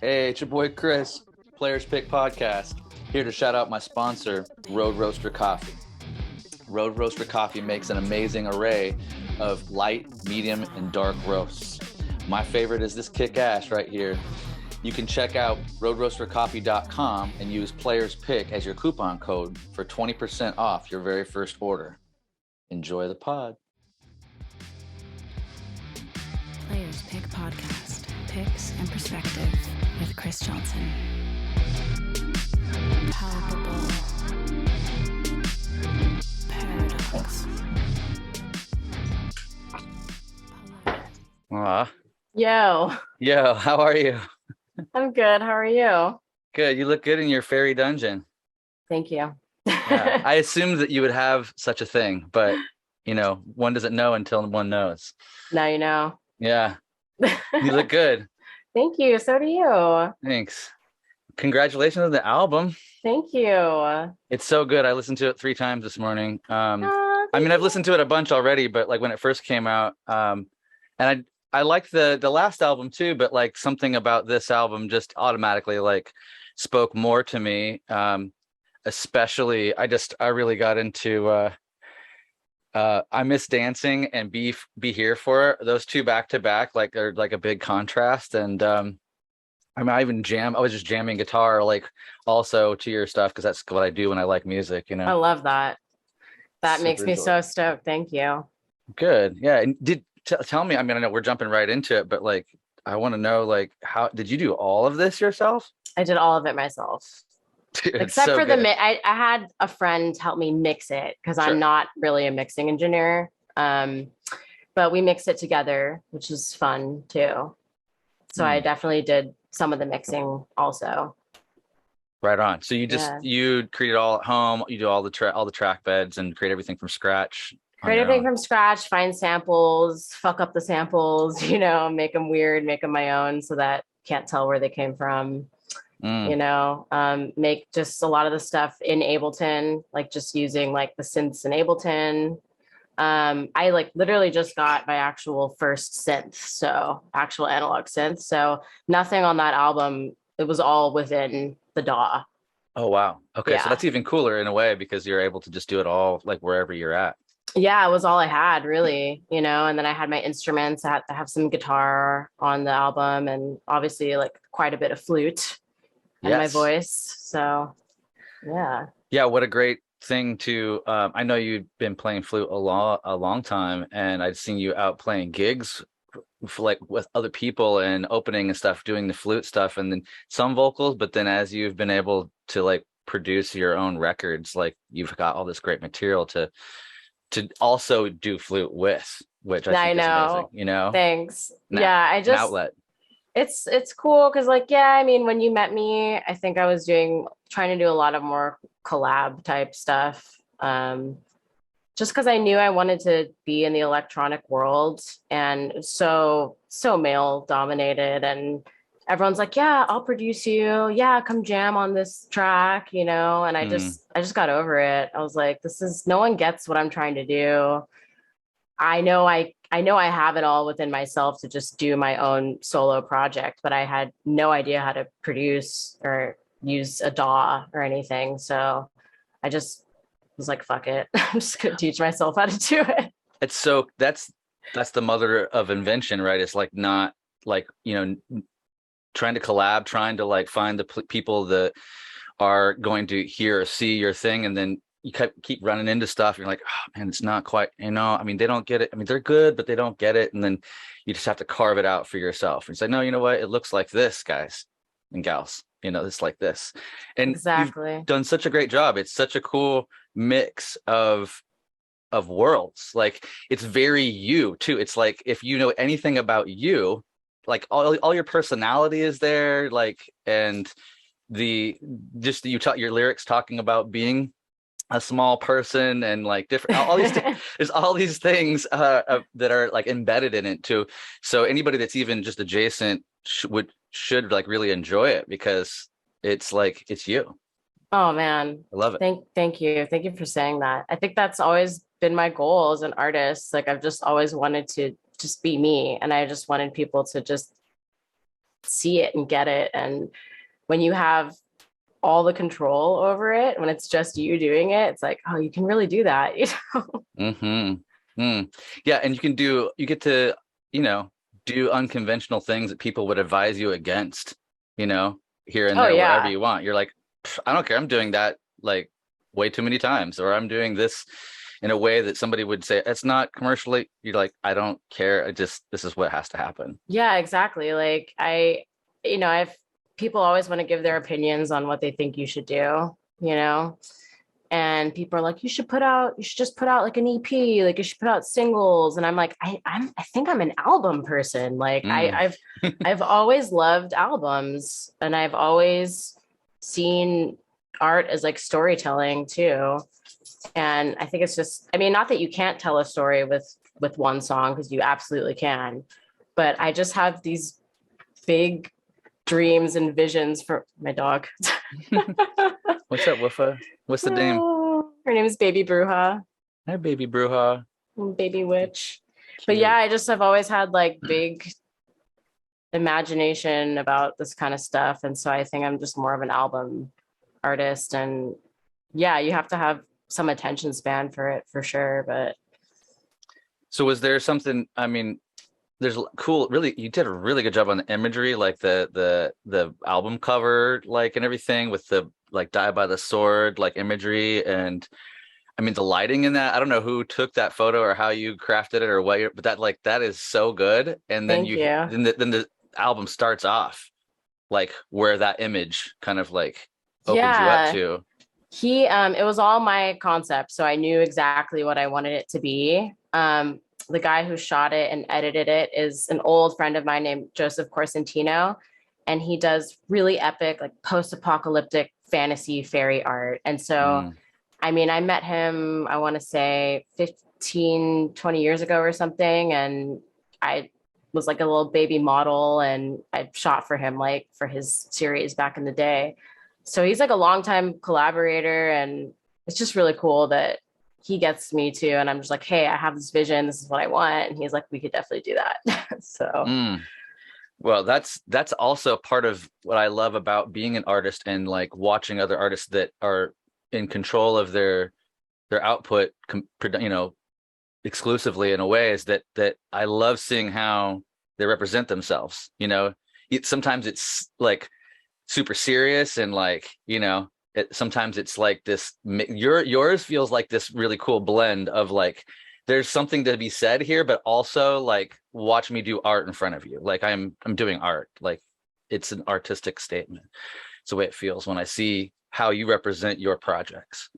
Hey, it's your boy Chrys, Players Pick Podcast, here to shout out my sponsor, Road Roaster Coffee. Road Roaster Coffee makes an amazing array of light, medium, and dark roasts. My favorite is this kick-ass right here. You can check out roadroastercoffee.com and use Players Pick as your coupon code for 20% off your very first order. Enjoy the pod. Players Pick Podcast, picks and perspective with Chrys Johnson. Palpable paradox. Yo, how are you? I'm good. How are you? Good. You look good in your fairy dungeon. Thank you. Yeah, I assumed that you would have such a thing, but one doesn't know until one knows. Now you know. Yeah. You look good. Thank you. So do you. Thanks. Congratulations on the album. Thank you. It's so good. I listened to it 3 times this morning. I've You. listened to it a bunch already, but like when it first came out, and I liked the last album too, but like something about this album just automatically like spoke more to me. Especially I really got into I Miss Dancing and Be Here For It. Those two back to back, like they're like a big contrast. And I was just jamming guitar like also to your stuff because that's what I do when I like music, I love that. That makes me so enjoyable. stoked. Thank you. Good. Yeah. And tell me, I mean, I know we're jumping right into it, but like I want to know, like, how did you do all of this yourself? I did all of it myself. Dude, it's Except so for good. I had a friend help me mix it because Sure. I'm not really a mixing engineer. But we mixed it together, which is fun too. So I definitely did some of the mixing also. Right on. So Yeah. you create it all at home. You do all the track beds and create everything from scratch on Create your everything own. from scratch, find samples, fuck up the samples, make them weird, make them my own so that can't tell where they came from. Mm. Make just a lot of the stuff in Ableton, like just using like the synths in Ableton. I like literally just got my actual first synth, so actual analog synth. So nothing on that album, it was all within the DAW. Oh wow. Okay, so Yeah. that's even cooler in a way because you're able to just do it all like wherever you're at. Yeah, it was all I had really, and then I had my instruments. I had to have some guitar on the album and obviously like quite a bit of flute and my Yes. voice. So yeah. Yeah, what a great thing to I know you've been playing flute a long time, and I've seen you out playing gigs for, like with other people and opening and stuff, doing the flute stuff and then some vocals, but then as you've been able to like produce your own records, like you've got all this great material to also do flute with, which I I think is amazing, know. Thanks. An, Yeah, an outlet. it's cool because like yeah, I mean when you met me, I think I was trying to do a lot of more collab type stuff. Just because I knew I wanted to be in the electronic world and so male dominated and everyone's like, yeah, I'll produce you. Yeah, come jam on this track, and I just got over it. I was like, no one gets what I'm trying to do. I know I have it all within myself to just do my own solo project, but I had no idea how to produce or use a DAW or anything. So I just was like, fuck it. I'm just gonna teach myself how to do it. It's so that's the mother of invention, right? It's like not like trying to collab, trying to like find the people that are going to hear or see your thing, and then you keep running into stuff. You're like, oh man, it's not quite, I mean, they don't get it. I mean, they're good, but they don't get it. And then you just have to carve it out for yourself and say, no, you know what? It looks like this, guys and gals, it's like this. And Exactly. you've done such a great job. It's such a cool mix of worlds. Like it's very you too. It's like, if you know anything about you, like all your personality is there, like, and you taught your lyrics talking about being a small person and like different all these there's all these things that are like embedded in it too. So anybody that's even just adjacent should like really enjoy it because it's like it's you. Oh man. I love it. Thank you. Thank you for saying that. I think that's always been my goal as an artist. Like I've just always wanted to just be me. And I just wanted people to just see it and get it. And when you have all the control over it, when it's just you doing it, it's like, oh, you can really do that. Yeah, and you get to, do unconventional things that people would advise you against, here and Oh there, whatever yeah. you want. You're like, I don't care. I'm doing that like way too many times, or I'm doing this in a way that somebody would say it's not commercially. You're like, I don't care. This is what has to happen. Yeah, exactly. Like I've people always want to give their opinions on what they think you should do, and people are like, you should just put out like an EP, like you should put out singles. And I'm like, I think I'm an album person. Like Mm. I've always loved albums, and I've always seen art as like storytelling too. And I think it's just, I mean, not that you can't tell a story with one song, because you absolutely can, but I just have these big dreams and visions for my dog. What's up, Woofa? What's the name? Her name is Baby Bruja. Hi, baby Bruja. Baby Witch. But Cute. yeah, I've always had like big imagination about this kind of stuff. And so I think I'm just more of an album artist. And yeah, you have to have some attention span for it for sure. But So was there something, I mean, there's cool, really, you did a really good job on the imagery, like the album cover, like, and everything with the like die by the sword, like imagery. And I mean, the lighting in that, I don't know who took that photo or how you crafted it or what, but that is so good. And then thank you. then the album starts off like where that image kind of like opens you up Yeah. to. It was all my concept, so I knew exactly what I wanted it to be. The guy who shot it and edited it is an old friend of mine named Joseph Corsentino, and he does really epic, like post-apocalyptic fantasy fairy art. And so, Mm. I mean, I met him, I want to say 15, 20 years ago or something, and I was like a little baby model, and I shot for him like for his series back in the day. So he's like a longtime collaborator, and it's just really cool that he gets me too. And I'm just like, hey, I have this vision. This is what I want. And he's like, we could definitely do that. So Mm. Well, that's also part of what I love about being an artist and like watching other artists that are in control of their output, exclusively in a way, is that I love seeing how they represent themselves. Sometimes it's like super serious and like, sometimes it's like this, yours feels like this really cool blend of like, there's something to be said here, but also like watch me do art in front of you. Like I'm doing art. Like it's an artistic statement. It's the way it feels when I see how you represent your projects,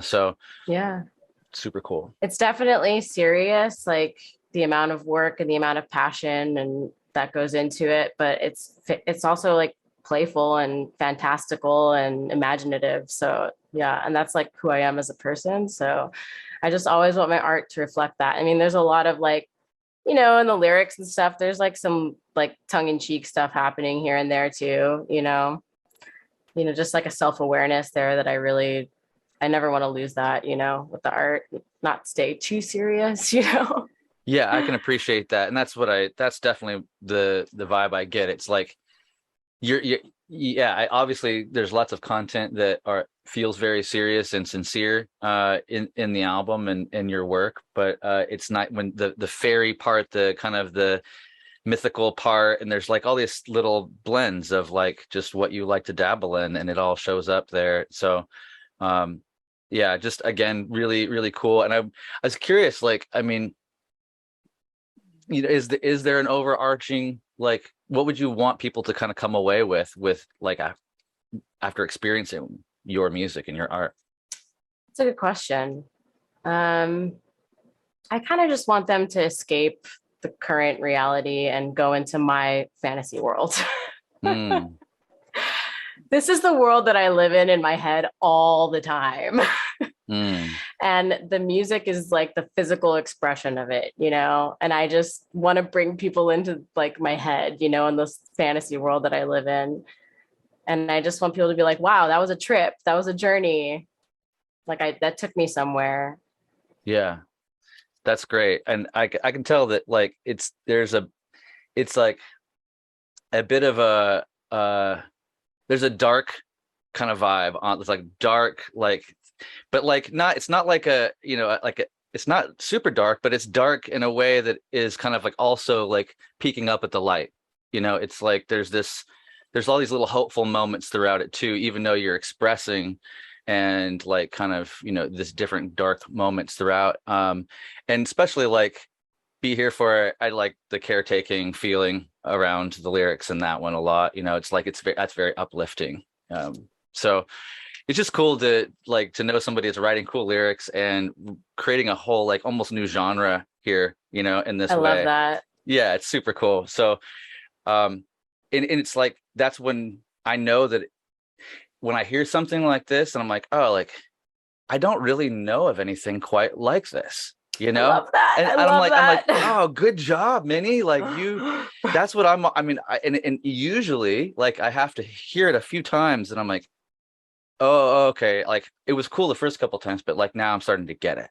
so yeah, super cool. it's definitely serious, like the amount of work and the amount of passion and that goes into it. But it's also like playful and fantastical and imaginative. So yeah, and that's like who I am as a person. So I just always want my art to reflect that. I mean, there's a lot of like, in the lyrics and stuff, there's like some like tongue-in-cheek stuff happening here and there too, just like a self-awareness there that I never want to lose that, with the art, not stay too serious, Yeah, I can appreciate that. And that's definitely the vibe I get. It's like yeah, obviously there's lots of content that feels very serious and sincere in the album and in your work, but it's not when the fairy part, the kind of the mythical part, and there's like all these little blends of like just what you like to dabble in, and it all shows up there. So yeah, just again, really, really cool. And I was curious, like, I mean, is there an overarching, like, what would you want people to kind of come away with like after experiencing your music and your art? It's a good question. I kind of just want them to escape the current reality and go into my fantasy world. Mm. This is the world that I live in my head all the time. Mm. And the music is like the physical expression of it, and I just want to bring people into like my head, in this fantasy world that I live in. And I just want people to be like, wow, that was a trip. That was a journey. Like that took me somewhere. Yeah, that's great. And I can tell that like it's like a bit of a there's a dark kind of vibe on. It's like dark, like, but like not. It's not like a, you know, like a, it's not super dark, but it's dark in a way that is kind of like also like peeking up at the light. You know, it's like there's all these little hopeful moments throughout it too, even though you're expressing and like kind of, you know, this different dark moments throughout. And especially like Be Here For It, I like the caretaking feeling around the lyrics in that one a lot. You know, it's like that's very uplifting. So it's just cool to like to know somebody is writing cool lyrics and creating a whole like almost new genre here, you know, in this I way. love that. Yeah, it's super cool. So and it's like that's when I know that when I hear something like this and I'm like, oh, like I don't really know of anything quite like this, you I know? love that. And I I'm love like, that. oh, good job, Minnie. Like that's what I mean, and usually like I have to hear it a few times and I'm like, oh, okay. Like it was cool the first couple times, but like now I'm starting to get it.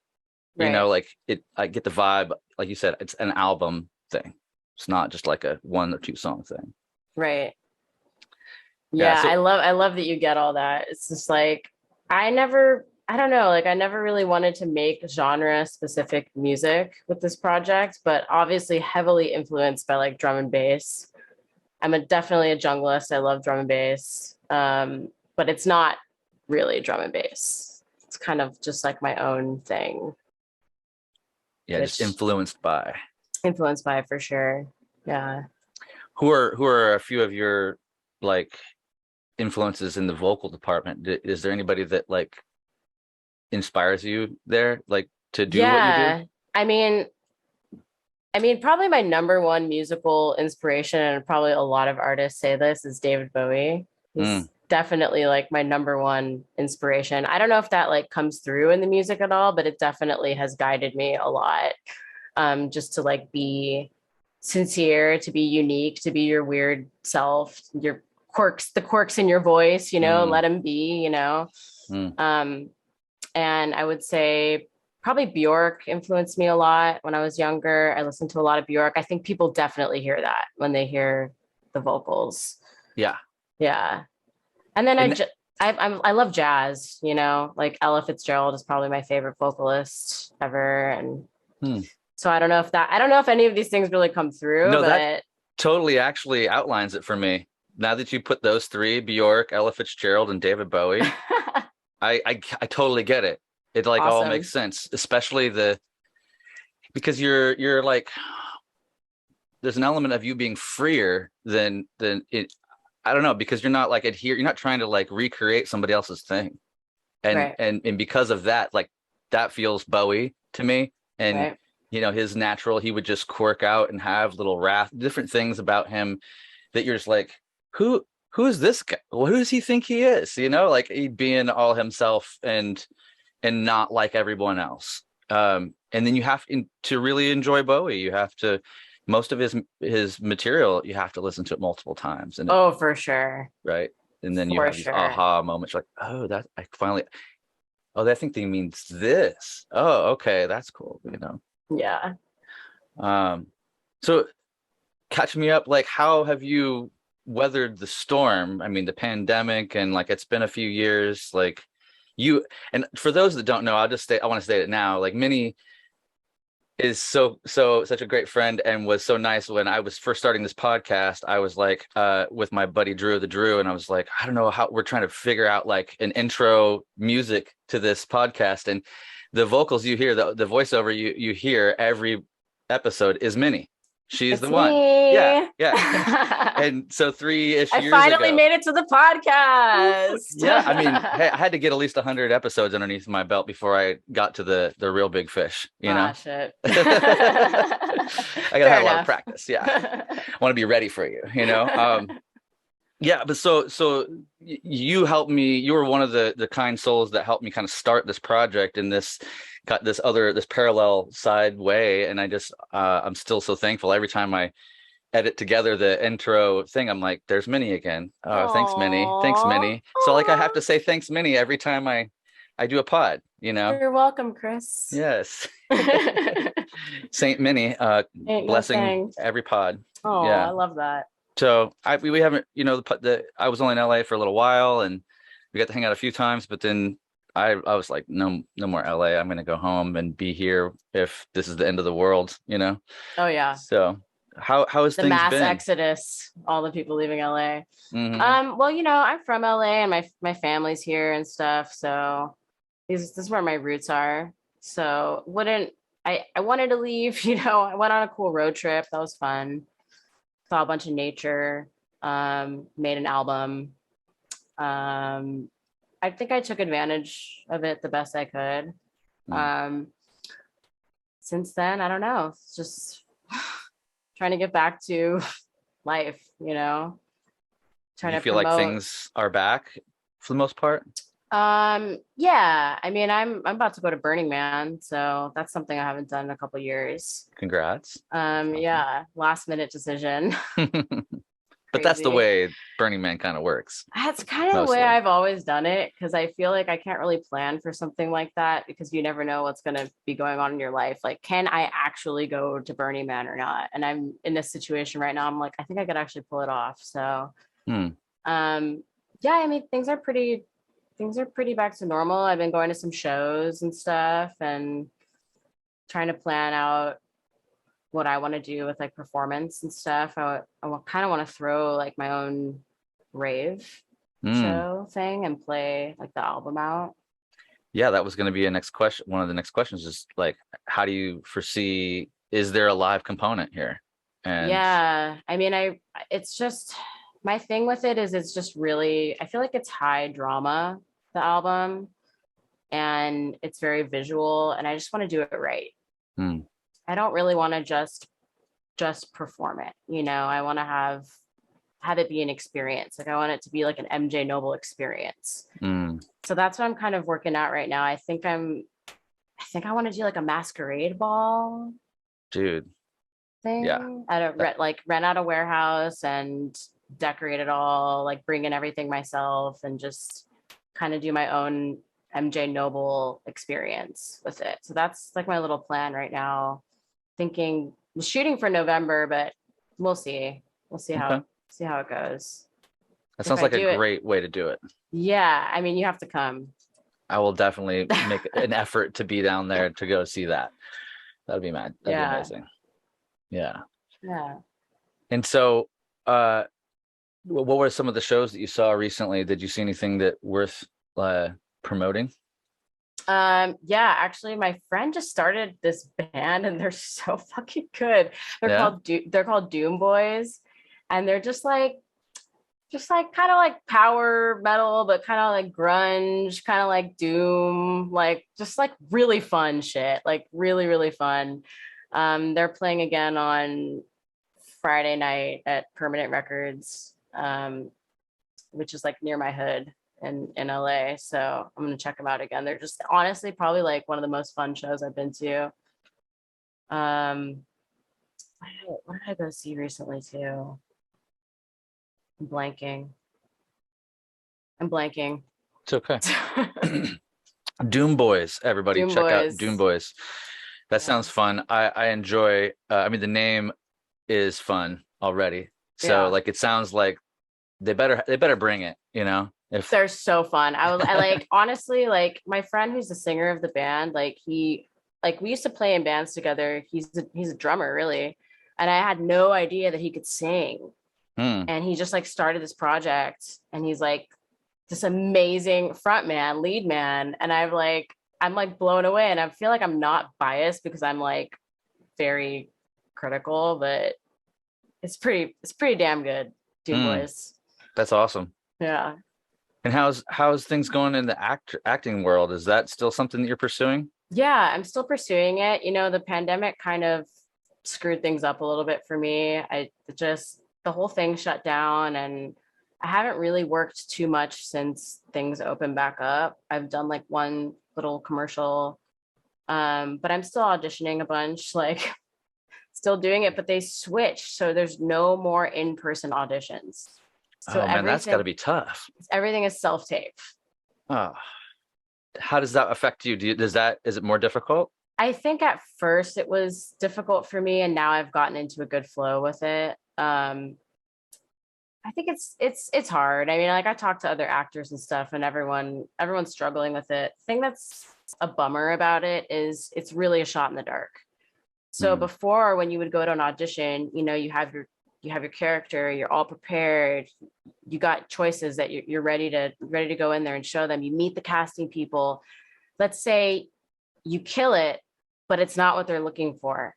You know, like I get the vibe. Like you said, it's an album thing. It's not just like a 1 or 2 song thing. Right. Yeah, Yeah, so I love that you get all that. It's just like I don't know, like I never really wanted to make genre specific music with this project, but obviously heavily influenced by like drum and bass. Definitely a junglist. I love drum and bass. But it's not really drum and bass. It's kind of just like my own thing. yeah, just influenced by For sure. Yeah. who are a few of your like influences in the vocal department? Is there anybody that like inspires you there, like to do what you do? I mean, probably my number one musical inspiration, and probably a lot of artists say this, is David Bowie. He's definitely like my number one inspiration. I don't know if that like comes through in the music at all, but it definitely has guided me a lot. Just to like be sincere, to be unique, to be your weird self, your the quirks in your voice, you know, let them be, you know. And I would say probably Bjork influenced me a lot when I was younger. I listened to a lot of Bjork. I think people definitely hear that when they hear the vocals. Yeah. Yeah. And then I love jazz, you know, like Ella Fitzgerald is probably my favorite vocalist ever. And so I don't know if any of these things really come through. No, but that totally actually outlines it for me. Now that you put those 3, Bjork, Ella Fitzgerald, and David Bowie, I totally get it. It like all makes sense, especially because you're like, there's an element of you being freer than it. I don't know, because you're not like you're not trying to like recreate somebody else's thing. And because of that, like that feels Bowie to me. And you know, his natural, he would just quirk out and have little different things about him that you're just like, who is this guy? Well, who does he think he is? You know, like he being all himself and not like everyone else. And then you have to really enjoy Bowie. You have to, most of his material, you have to listen to it multiple times. And for sure. Right. And then you have these aha moments like, oh, that I finally, I think they means this. Oh, okay. That's cool. You know? Yeah. So catch me up. Like, how have you weathered the storm? I mean, the pandemic, and like, it's been a few years, like and for those that don't know, I want to state it now. Like Minnie is such a great friend and was so nice. When I was first starting this podcast, I was like, with my buddy Drew, and I was like, I don't know how we're trying to figure out like an intro music to this podcast. And the vocals you hear, the voiceover you hear every episode is Minnie. She's the one. Me. Yeah. And so 3-ish years ago, I finally made it to the podcast. Yeah, I mean, hey, I had to get at least 100 episodes underneath my belt before I got to the real big fish, you know? Shit. I gotta have a lot of practice. Yeah. I want to be ready for you, you know? Yeah, but so you helped me. You were one of the kind souls that helped me kind of start this project in this parallel side way. And I'm still so thankful every time I edit together the intro thing. I'm like, there's Minnie again. Oh, thanks, Minnie. Thanks, Minnie. So like I have to say thanks, Minnie, every time I do a pod, you know? You're welcome, Chrys. Yes. Saint Minnie, blessing every pod. Oh, yeah. I love that. So we haven't, I was only in LA for a little while, and we got to hang out a few times, but then I was like, no more LA. I'm gonna go home and be here if this is the end of the world, Oh yeah. So how has The things mass been? exodus, all the people leaving LA. Mm-hmm. Well, I'm from LA and my family's here and stuff. So this is where my roots are. So wouldn't I wanted to leave, I went on a cool road trip. That was fun. Saw a bunch of nature, made an album. I think I took advantage of it the best I could. Mm. Since then, I don't know. It's just trying to get back to life, Do trying you to feel like promote. things are back for the most part? Yeah. I mean, I'm about to go to Burning Man, so that's something I haven't done in a couple years. Congrats. Yeah, last minute decision. But that's the Crazy. way Burning Man kind of works, That's kind of the way mostly. I've always done it because I feel like I can't really plan for something like that because you never know what's going to be going on in your life. Like, can I actually go to Burning Man or not? And I'm in this situation right now. I'm like, I think I could actually pull it off. So, Hmm. yeah, I mean, things are pretty back to normal. I've been going to some shows and stuff and trying to plan out what I want to do with like performance and stuff. I kind of want to throw like my own rave Hmm. show thing and play like the album out. Yeah, that was going to be a next question. One of the next questions is like, how do you foresee, is there a live component here? And Yeah, I mean, it's just my thing with it is it's just really I feel like it's high drama, the album, and it's very visual, and I just want to do it right. hmm. I don't really want to just perform it, I want to have it be an experience. Like I want it to be like an MJ Noble experience. Hmm. So that's what I'm kind of working out right now. I think I want to do like a masquerade ball Dude, yeah. thing. I don't That- rent out a warehouse and decorate it all, like bring in everything myself and just kind of do my own MJ Noble experience with it. So that's like my little plan right now. Thinking shooting for November, but we'll see. We'll okay. see how it goes. That If sounds I like a do it, great way to do it. yeah, I mean, you have to come. I will definitely make an effort to be down there to go see that. That'd be mad. That'd be Yeah. amazing. Yeah. Yeah. And so, what were some of the shows that you saw recently? Did you see anything that worth promoting? Yeah, actually my friend just started this band and they're so fucking good. Yeah. They're called Doom Boys, and they're just like kind of like power metal, but kind of like grunge, kind of like doom, like just like really fun shit, like really, really fun. They're playing again on Friday night at Permanent Records, which is like near my hood in LA. So I'm gonna check them out again. They're just honestly probably like one of the most fun shows I've been to. What did I go see recently too? I'm blanking. I'm blanking. It's okay. Doom Boys, everybody, Doom check out Boys. Doom Boys. That Yeah. sounds fun. I enjoy. I mean, the name is fun already. So Yeah. like, it sounds like they better bring it. If They're so fun. I like honestly like my friend who's the singer of the band, like we used to play in bands together. He's a drummer really. And I had no idea that he could sing. hmm, And he just like started this project and he's like this amazing front man, lead man. And I'm like blown away. And I feel like I'm not biased because I'm like very critical, but it's pretty damn good. Doom hmm, Boys. that's awesome. Yeah. And how's things going in the acting world? Is that still something that you're pursuing? Yeah, I'm still pursuing it. The pandemic kind of screwed things up a little bit for me. The whole thing shut down and I haven't really worked too much since things opened back up. I've done like one little commercial, but I'm still auditioning a bunch, like still doing it, but they switched. So there's no more in-person auditions. So Oh man, that's got to be tough. everything is self-tape. Oh, how does that affect you? Is it more difficult? I think at first it was difficult for me, and now I've gotten into a good flow with it. I think it's hard. I mean, like I talk to other actors and stuff, and everyone's struggling with it. The thing that's a bummer about it is it's really a shot in the dark. So Mm. before, when you would go to an audition, you have your character, you're all prepared, you got choices that you're ready to go in there and show them. You meet the casting people. Let's say you kill it, but it's not what they're looking for.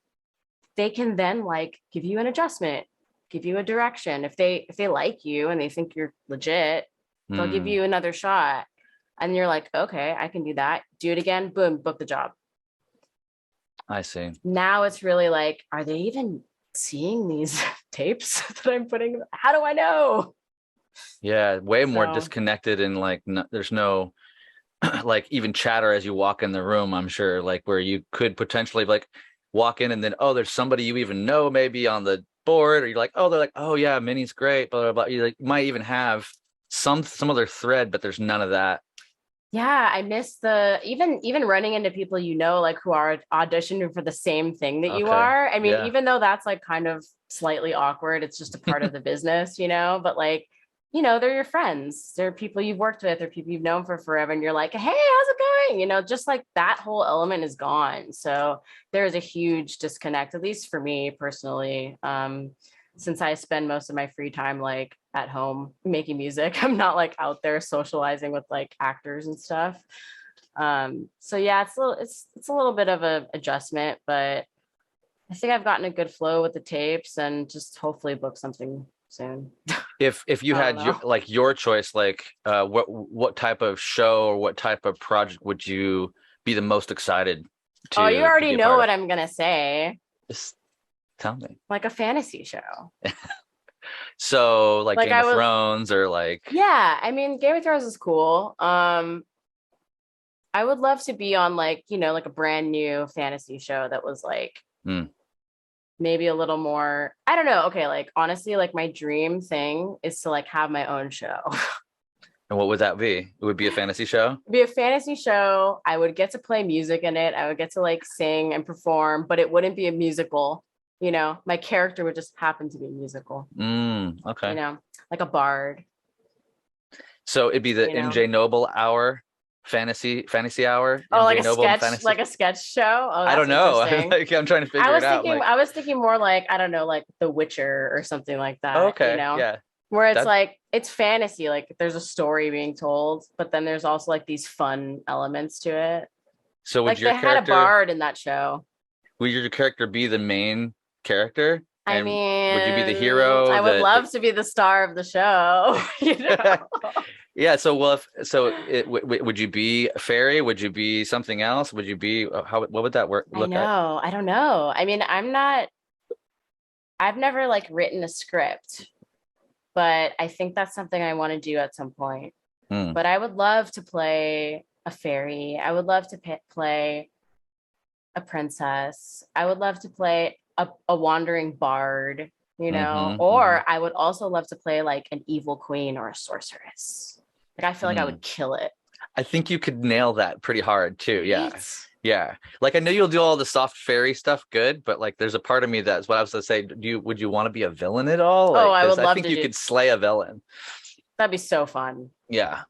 They can then like give you an adjustment, give you a direction. If they like you and they think you're legit, they'll give Mm. you another shot. And you're like, okay, I can do that. Do it again, boom, book the job. I see. Now it's really like, are they even seeing these tapes that I'm putting? How do I know? Yeah, way more So disconnected, and like there's no like even chatter as you walk in the room, I'm sure, like where you could potentially like walk in and then, oh, there's somebody you even know maybe on the board, or you're like, oh, they're like, oh yeah, Minnie's great, blah blah blah. You like might even have some other thread, but there's none of that. yeah, I miss the even running into people like who are auditioning for the same thing that you Okay. are. I mean, Yeah. even though that's like kind of slightly awkward, it's just a part of the business, but like, they're your friends. They're people you've worked with or people you've known for forever. And you're like, hey, how's it going? Just like that whole element is gone. So there's a huge disconnect, at least for me personally. Since I spend most of my free time like at home making music, I'm not like out there socializing with like actors and stuff. So yeah, it's a little bit of a adjustment, but I think I've gotten a good flow with the tapes and just hopefully book something soon. If you I don't had know. your choice, like what type of show or what type of project would you be the most excited Oh, you to already be a know part of? what I'm gonna say. Just tell me. Like a fantasy show. So like Like Game I of would, Thrones or like yeah, I mean, Game of Thrones is cool. I would love to be on like, like a brand new fantasy show that was like hmm. maybe a little more, I don't know. Okay, like honestly, like my dream thing is to like have my own show. And what would that be? It would be a fantasy show? It'd be a fantasy show. I would get to play music in it. I would get to like sing and perform, but it wouldn't be a musical. My character would just happen to be musical, Okay. like a bard, So it'd be the you know. MJ Noble hour, fantasy hour, Oh, MJ Noble and fantasy. like a sketch show. Oh, I that's don't know. interesting. Like I'm trying to figure it out. Like, I was thinking more like, I don't know, like The Witcher or something like oh, that, okay, yeah. where it's That like, it's fantasy, like there's a story being told, but then there's also like these fun elements to it. so Like they had a bard in that show. would your character be the main character? I And would you be the mean, hero? I would love to be the star of the show, Yeah. So, well, would you be a fairy? Would you be something else? Would you be what would that work I look at? know. I don't know. I mean, I've never like written a script, but I think that's something I want to do at some point. Hmm. But I would love to play a fairy. I would love to play a princess. I would love to play a wandering bard, Hmm. or I would also love to play like an evil queen or a sorceress. Like I feel like I Hmm. would kill it. I think you could nail that pretty hard too. Yeah. Right? Yeah. Like I know you'll do all the soft fairy stuff good, but like there's a part of me that's what I was gonna say. Would you want to be a villain at all? Oh, Like, I because would I love think to you do. could slay a villain. That'd be so fun. Yeah.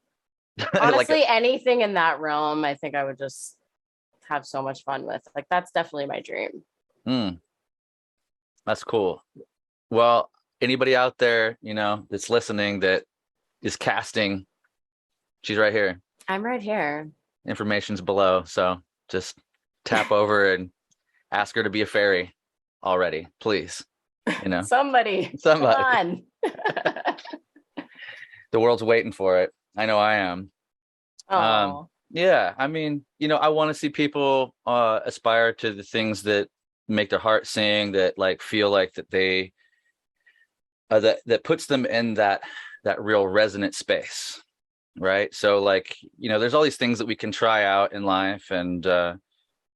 Like Honestly, anything in that realm, I think I would just have so much fun with. Like that's definitely my dream. hmm, that's cool. Well, anybody out there, that's listening that is casting, she's right here. I'm right here. Information's below. So just tap over and ask her to be a fairy already, please. Somebody, come Somebody. on. The world's waiting for it. I know I am. Oh, Yeah, I mean, I want to see people aspire to the things that make their heart sing, that like feel like that they that puts them in that real resonant space, right? So like, there's all these things that we can try out in life, and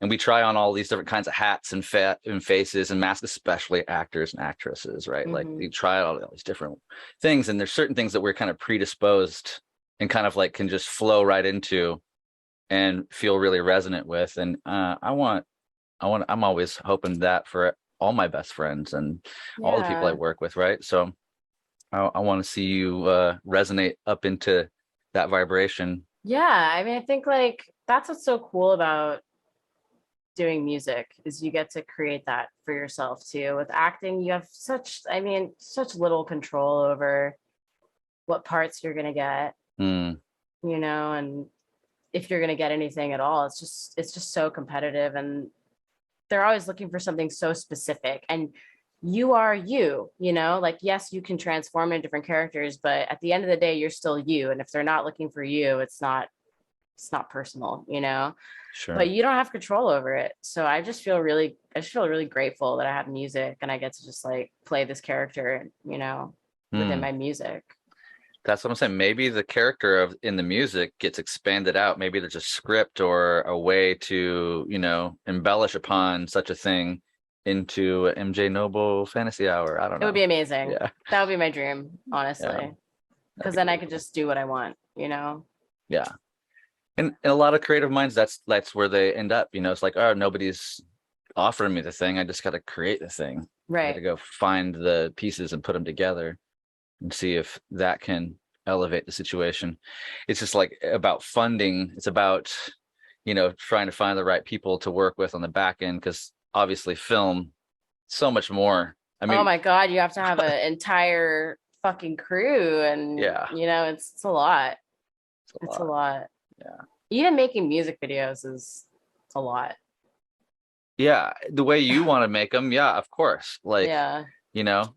we try on all these different kinds of hats and faces and masks, especially actors and actresses, right? Like mm-hmm. you try out all these different things, and there's certain things that we're kind of predisposed and kind of like can just flow right into and feel really resonant with. And I'm always hoping that for all my best friends and all the people I Yeah. work with, right? So I want to see you resonate up into that vibration. Yeah, I mean, I think like that's what's so cool about doing music is you get to create that for yourself too. With acting, you have such, I mean, such little control over what parts you're gonna get, Mm, and if you're gonna get anything at all. It's just so competitive, and they're always looking for something so specific. And you are like yes, you can transform into different characters, but at the end of the day, you're still you. And if they're not looking for you, it's not personal. But sure. you don't have control over it. So I just feel really grateful that I have music and I get to just like play this character, within Mm. my music. That's what I'm saying. Maybe the character of in the music gets expanded out. Maybe there's a script or a way to, embellish upon such a thing into a MJ Noble fantasy hour. I don't It would know. be amazing. Yeah. That would be my dream, Yeah. honestly, That'd because be then I really could cool. just do what I want. Yeah. And a lot of creative minds, that's where they end up. It's like, oh, nobody's offering me the thing. I just got to create the thing. I got to Right. go find the pieces and put them together and see if that can elevate the situation. It's just like about funding. It's about, trying to find the right people to work with on the back end, because obviously film, so much more. I Oh mean, my God, you have to have an entire fucking crew, and yeah, it's a lot. it's a It's a lot. lot. Yeah. Even making music videos is a lot. Yeah. The way you want to make them. Yeah, of course. Like, Yeah. you know,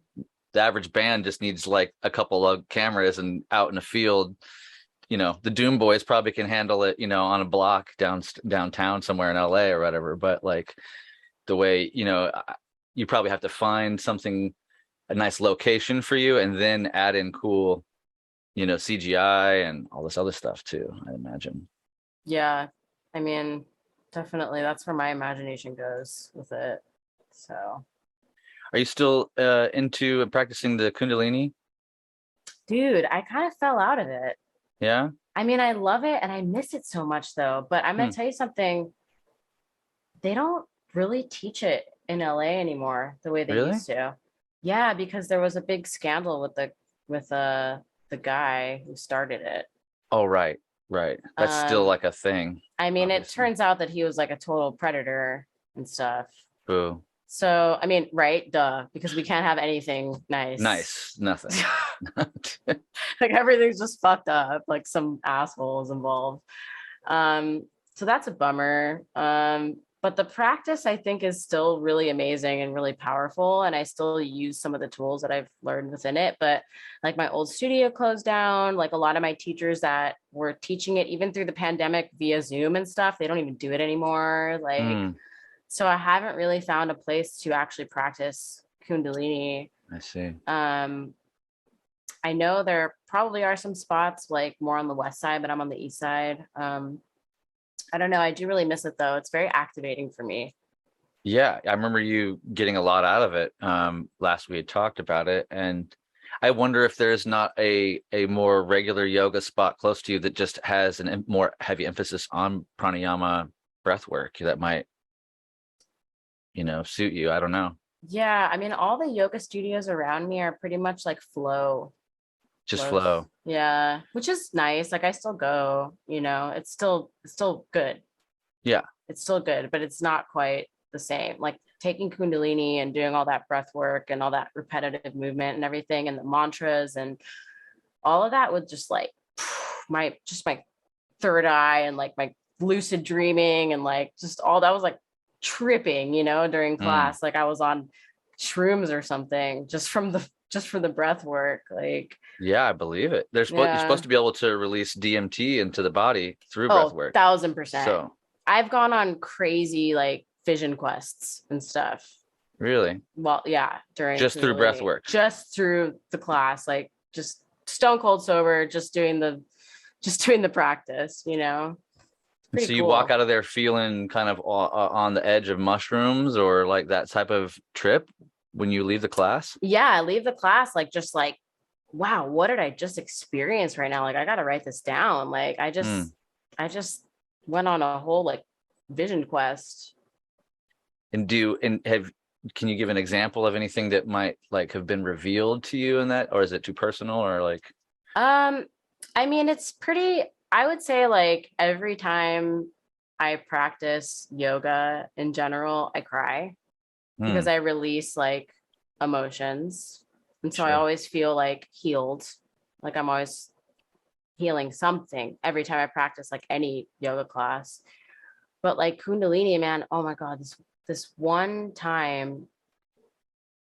the average band just needs like a couple of cameras and out in the field. The Doom Boys probably can handle it, on a block downtown somewhere in LA or whatever. But like the way, you probably have to find something, a nice location for you, and then add in cool, CGI and all this other stuff too, I imagine. Yeah. I mean, definitely that's where my imagination goes with it. So, Are you still into practicing the Kundalini? dude, I kind of fell out of it. Yeah. I mean, I love it and I miss it so much though. But I'm Hmm. gonna tell you something, they don't really teach it in LA anymore the way they Really? used to. Yeah, because there was a big scandal with the guy who started it. Oh, right. Right. That's still Um, like a thing, I mean, it obviously. turns out that he was like a total predator and stuff. Boo. So, I mean, right, duh, because we can't have anything nice. Nice. Nothing. Like everything's just fucked up, like some assholes involved. Um, so that's a bummer. But the practice I think is still really amazing and really powerful. And I still use some of the tools that I've learned within it. But like my old studio closed down, like a lot of my teachers that were teaching it even through the pandemic via Zoom and stuff, they don't even do it anymore. Like, Hmm. so I haven't really found a place to actually practice Kundalini. I see. Um, I know there probably are some spots like more on the west side, but I'm on the east side. I don't know. I do really miss it though. It's very activating for me. Yeah, I remember you getting a lot out of it. Last we had talked about it, and I wonder if there's not a more regular yoga spot close to you that just has more heavy emphasis on pranayama breath work that might, suit you. I don't know. Yeah, I mean, all the yoga studios around me are pretty much like Just flows. flow. Yeah, which is nice. Like I still go, it's still good. Yeah. It's still good, but it's not quite the same. Like taking Kundalini and doing all that breath work and all that repetitive movement and everything and the mantras and all of that with just like my third eye and like my lucid dreaming and like just all that was like tripping, during Mm. class. Like I was on shrooms or something just for the breath work. Like, Yeah, I believe it. You're yeah. supposed to be able to release DMT into the body through breath Oh, work. 1000%. So, I've gone on crazy like vision quests and stuff. really, Well, yeah, during just through breath Kundalini, work. just through the class, like just stone cold sober, just doing the practice. And Pretty so you walk cool. out of there feeling kind of on the edge of mushrooms or like that type of trip when you leave the class? Yeah, I leave the class like just like, wow, what did I just experience right now? Like I gotta write this down. Like I Hmm. just I just went on a whole like vision quest. And have can you give an example of anything that might like have been revealed to you in that, or is it too personal, or like? I mean, it's pretty, I would say like every time I practice yoga in general, I cry because Hmm, I release like emotions. And so I sure. always feel like healed. Like I'm always healing something every time I practice like any yoga class. But like Kundalini, man, oh my God, this one time,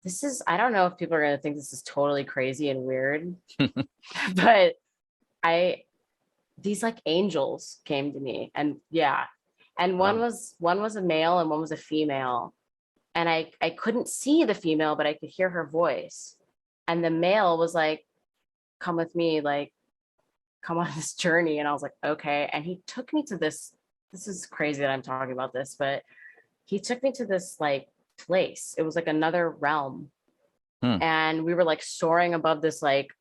this is, I don't know if people are gonna think this is totally crazy and weird, but I these like angels came to me, and yeah, and one Wow. was one was a male and one was a female, and I couldn't see the female, but I could hear her voice, and the male was like, come with me, like come on this journey. And I was like, okay. And he took me to this is crazy that I'm talking about this, but he took me to this like place. It was like another realm. Hmm. And we were like soaring above this like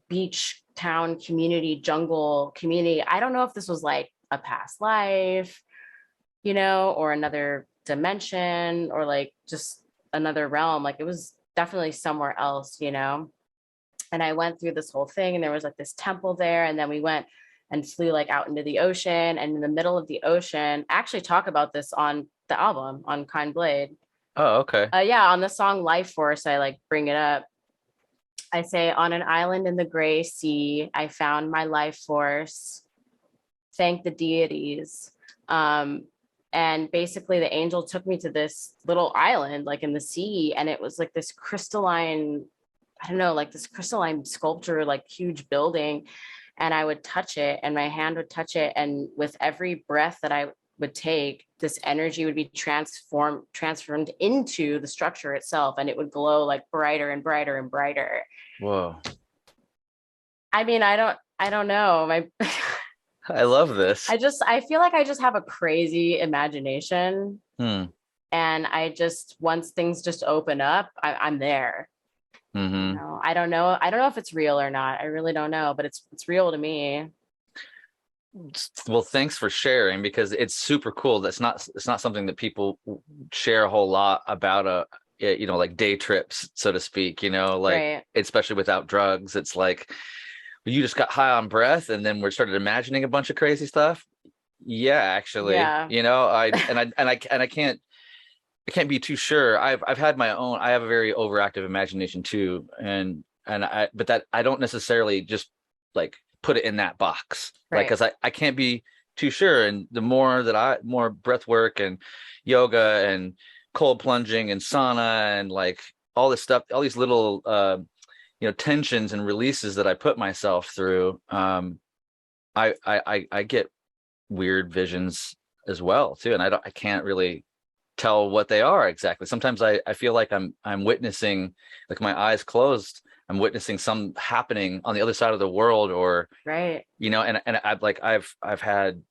beach town community, jungle community. I don't know if this was like a past life, or another dimension, or like just another realm. Like it was definitely somewhere else. And I went through this whole thing, and there was like this temple there, and then we went and flew like out into the ocean, and in the middle of the ocean, I actually talk about this on the album on Kind Blade. Oh, okay. Yeah, on the song Life Force, I like bring it up. I say, on an island in the gray sea, I found my life force. Thank the deities. Um, and basically, the angel took me to this little island, like in the sea, and it was like this crystalline, I don't know, like this crystalline sculpture, like huge building. And I would touch it, and my hand would touch it. And with every breath that I would take, this energy would be transformed into the structure itself, and it would glow like brighter and brighter and brighter. Whoa. I mean, I don't know. I love this. I feel like I just have a crazy imagination. Hmm. And once things just open up, I'm there. Mm-hmm. I don't know. I don't know if it's real or not. I really don't know, but it's real to me. Well, thanks for sharing, because it's super cool. It's not something that people share a whole lot about, like day trips, so to speak, like Right. especially without drugs. It's like you just got high on breath and then we started imagining a bunch of crazy stuff. Yeah, actually, Yeah. I can't be too sure. I've had my own. I have a very overactive imagination too, but that I don't necessarily just like put it in that box, like, Right. because I can't be too sure. And the more breath work and yoga and cold plunging and sauna and like all this stuff, all these little tensions and releases that I put myself through, I get weird visions as well too, and I can't really tell what they are exactly. Sometimes I feel like I'm witnessing, like my eyes closed, I'm witnessing some happening on the other side of the world, or Right. and I've had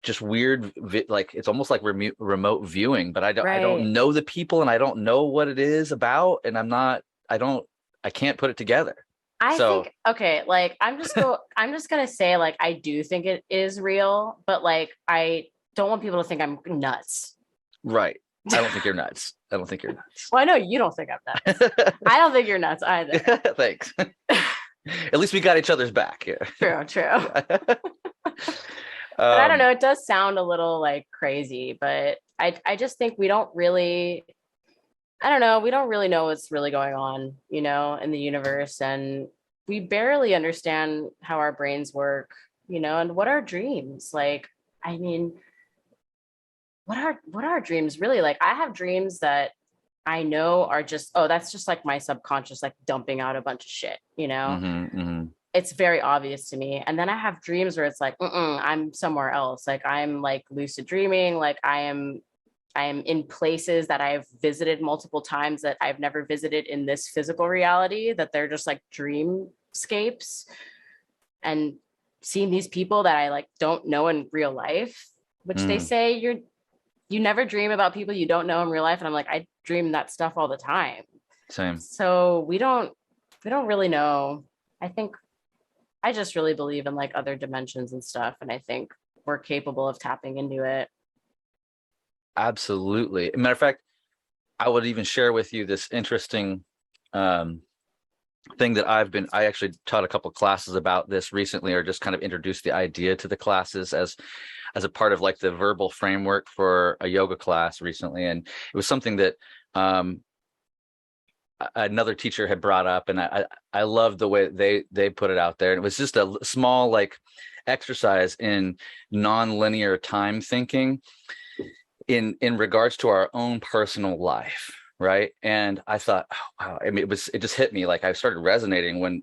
just weird like it's almost like remote viewing, but I Right. don't know the people and I don't know what it is about, and I can't put it together. I So think, okay, like I'm just gonna say, like, I do think it is real, but like I don't want people to think I'm nuts. right. I don't think you're nuts. I don't think you're nuts. Well, I know you don't think I'm nuts. I don't think you're nuts either. Thanks. At least we got each other's back. Yeah. True, true. But I don't um know, it does sound a little like crazy, but I just think we don't really, I don't know, we don't really know what's really going on, in the universe, and we barely understand how our brains work, and what are dreams? Like, I mean, what are dreams really? Like, I have dreams that I know are just, oh, that's just like my subconscious like dumping out a bunch of shit. mhm, mhm. It's very obvious to me. And then I have dreams where it's like, I'm somewhere else. Like I'm like lucid dreaming. Like I am in places that I've visited multiple times that I've never visited in this physical reality, that they're just like dreamscapes, and seeing these people that I like don't know in real life, which they Mm, say you never dream about people you don't know in real life. And I'm like, I dream that stuff all the time. same. So we don't really know. I think I just really believe in like other dimensions and stuff. And I think we're capable of tapping into it. Absolutely. Matter of fact, I would even share with you this interesting thing that I actually taught a couple of classes about this recently, or just kind of introduced the idea to the classes as a part of like the verbal framework for a yoga class recently. And it was something that another teacher had brought up, and I loved the way they put it out there. And it was just a small like exercise in non-linear time thinking in regards to our own personal life, right? And I thought, oh, wow, I mean, it just hit me, like I started resonating when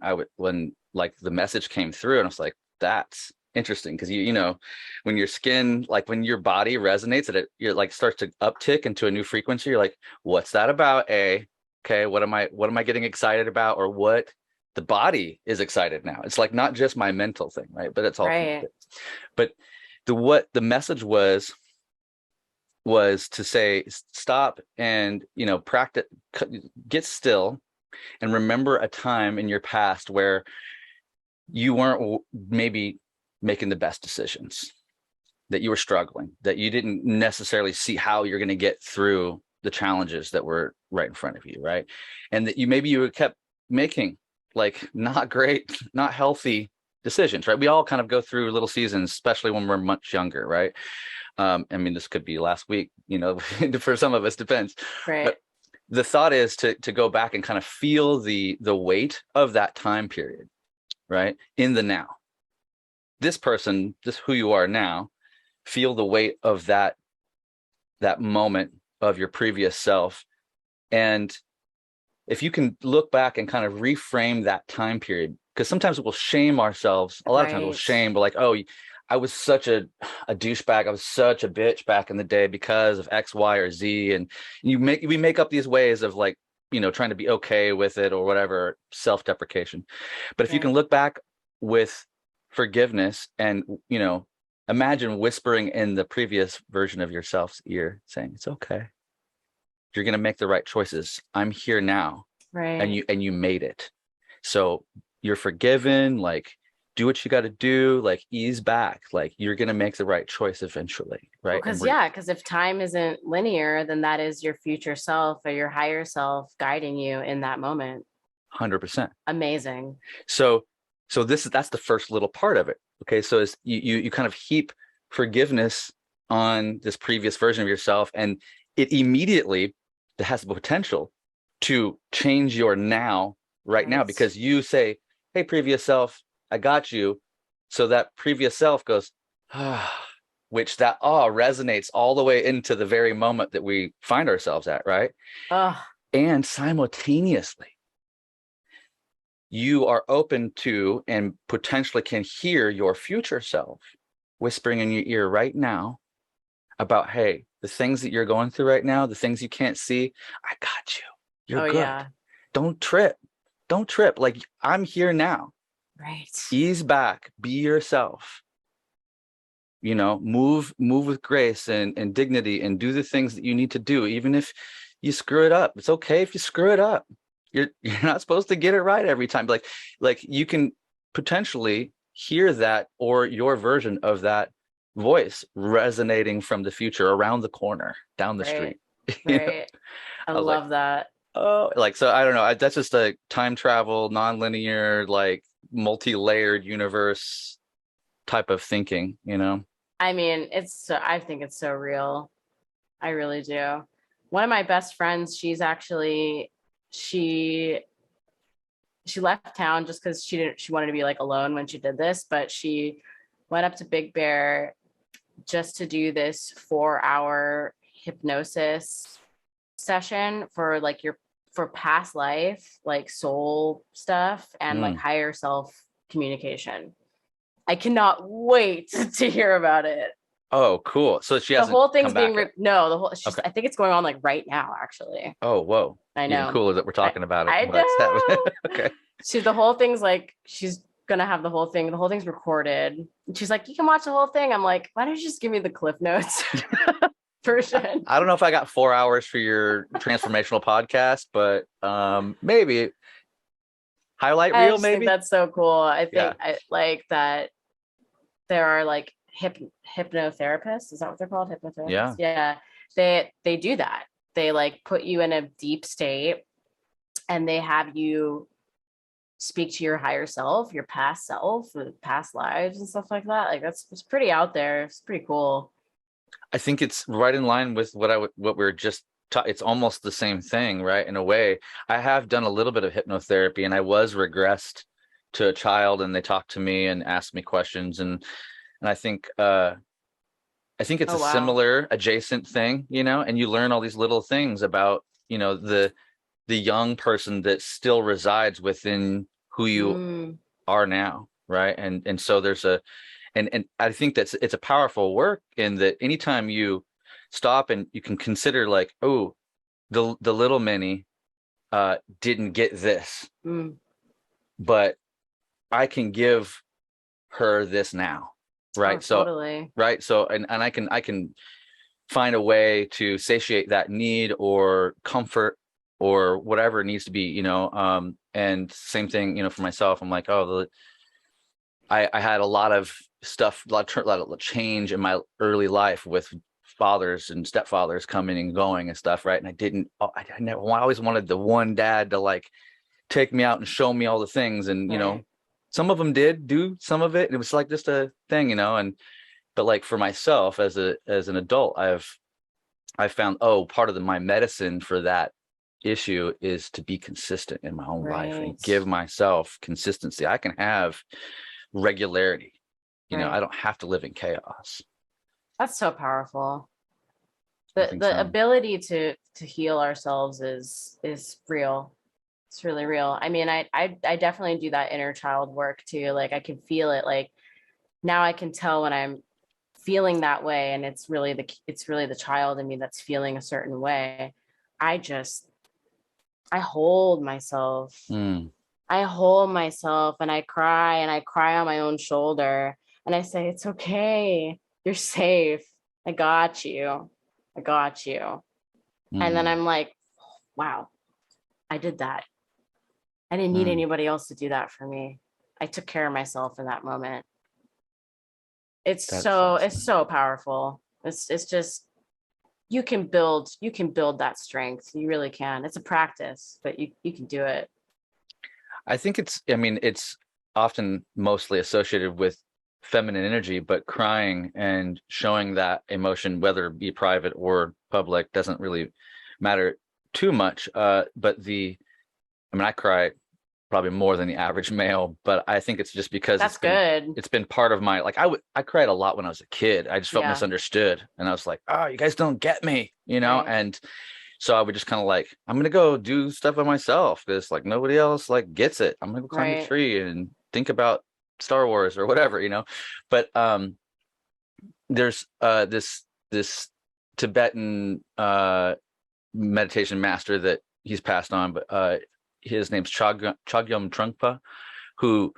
like the message came through, and I was like, that's interesting, because you know, when your skin, like when your body resonates, you're like starts to uptick into a new frequency. You're like, what's that about? Okay, what am I getting excited about, or what the body is excited now? It's like not just my mental thing, right? But it's all connected. But what the message was to say, stop and, you know, practice, get still, and remember a time in your past where you weren't maybe making the best decisions, that you were struggling, that you didn't necessarily see how you're going to get through the challenges that were right in front of you, right? And that you kept making like not great, not healthy decisions, right? We all kind of go through little seasons, especially when we're much younger, right? I mean, this could be last week, you know, for some of us, depends. Right. But the thought is to go back and kind of feel the weight of that time period, right? In the now. This person, just who you are now, feel the weight of that moment of your previous self. And if you can look back and kind of reframe that time period, because sometimes we'll shame ourselves. A lot of times we'll shame, but like, oh, I was such a douchebag. I was such a bitch back in the day because of X, Y, or Z. And we make up these ways of like, you know, trying to be okay with it or whatever, self-deprecation. But if you can look back with forgiveness and, you know, imagine whispering in the previous version of yourself's ear saying, it's okay. You're going to make the right choices. I'm here now. Right. And you made it. So you're forgiven, like, do what you got to do, like ease back, like you're going to make the right choice eventually, right? Because if time isn't linear, then that is your future self or your higher self guiding you in that moment. 100%. Amazing. So that's the first little part of it. Okay, so as you kind of heap forgiveness on this previous version of yourself, and it immediately has the potential to change your now right now, because you say, hey, previous self, I got you. So that previous self goes, which that resonates all the way into the very moment that we find ourselves at, right? And simultaneously, you are open to and potentially can hear your future self whispering in your ear right now about, hey, the things that you're going through right now, the things you can't see, I got you. You're good. Yeah. Don't trip. Like, I'm here now. Right. Ease back, be yourself, you know, move with grace and dignity, and do the things that you need to do. Even if you screw it up, it's okay if you screw it up. You're not supposed to get it right every time. Like you can potentially hear that, or your version of that voice resonating from the future around the corner, down the street. Right. I love that. Oh, like, so I don't know. That's just a time travel, non-linear, like multi-layered universe type of thinking, you know? I mean, I think it's so real. I really do. One of my best friends, she left town just because she wanted to be like alone when she did this, but she went up to Big Bear just to do this 4-hour hypnosis session for like for past life, like soul stuff and like higher self communication. I cannot wait to hear about it. Oh, cool. So she hasn't. The whole thing's being I think it's going on like right now, actually. Oh, whoa. I know. Even cooler that we're talking about it. I know. Okay. So the whole thing's like, she's gonna have the whole thing's recorded. And she's like, you can watch the whole thing. I'm like, why don't you just give me the Cliff Notes version? I don't know if I got 4 hours for your transformational podcast, but maybe highlight reel. Maybe that's so cool. I think I like that there are like hypnotherapists. Is that what they're called? Hypnotherapists. Yeah. They do that. they like put you in a deep state and they have you speak to your higher self, your past self, past lives and stuff like that. Like it's pretty out there. It's pretty cool. I think it's right in line with what we're just it's almost the same thing, right? In a way, I have done a little bit of hypnotherapy, and I was regressed to a child, and they talked to me and asked me questions, and I think it's Oh, a wow. similar adjacent thing, and you learn all these little things about, the young person that still resides within who you are now, right? And so there's and I think it's a powerful work in that anytime you stop and you can consider like, oh, the little Minnie didn't get this, but I can give her this now, right? Oh, totally. Right. So and I can find a way to satiate that need or comfort or whatever it needs to be, and same thing, for myself. I'm like, oh, I had a lot of stuff, a lot of change in my early life with fathers and stepfathers coming and going and stuff, right? And I always wanted the one dad to like take me out and show me all the things, and Right. some of them did do some of it, and it was like just a thing, but like for myself as an adult, I found, part of my medicine for that issue is to be consistent in my own life and give myself consistency. I can have regularity, I don't have to live in chaos. That's so powerful. I The think so. ability to heal ourselves is real. It's really real. I mean, I definitely do that inner child work too. Like I can feel it. Like now I can tell when I'm feeling that way, and it's really the child in me that's feeling a certain way. I hold myself. I hold myself and I cry on my own shoulder and I say, it's okay. You're safe. I got you. I got you. And then I'm like, wow, I did that. I didn't need anybody else to do that for me. I took care of myself in that moment. It's so powerful. It's just you can build that strength. You really can. It's a practice, but you can do it. I think it's often mostly associated with feminine energy, but crying and showing that emotion, whether it be private or public, doesn't really matter too much. But I cry probably more than the average male, but I think it's just because that's good. It's been part of my, like, I cried a lot when I was a kid. I just felt misunderstood. And I was like, oh, you guys don't get me, Right. And so I would just kind of like, I'm going to go do stuff by myself because like nobody else like gets it. I'm going to go climb a tree and think about Star Wars or whatever, but there's this Tibetan meditation master that he's passed on, but his name's Chogyam Trungpa, who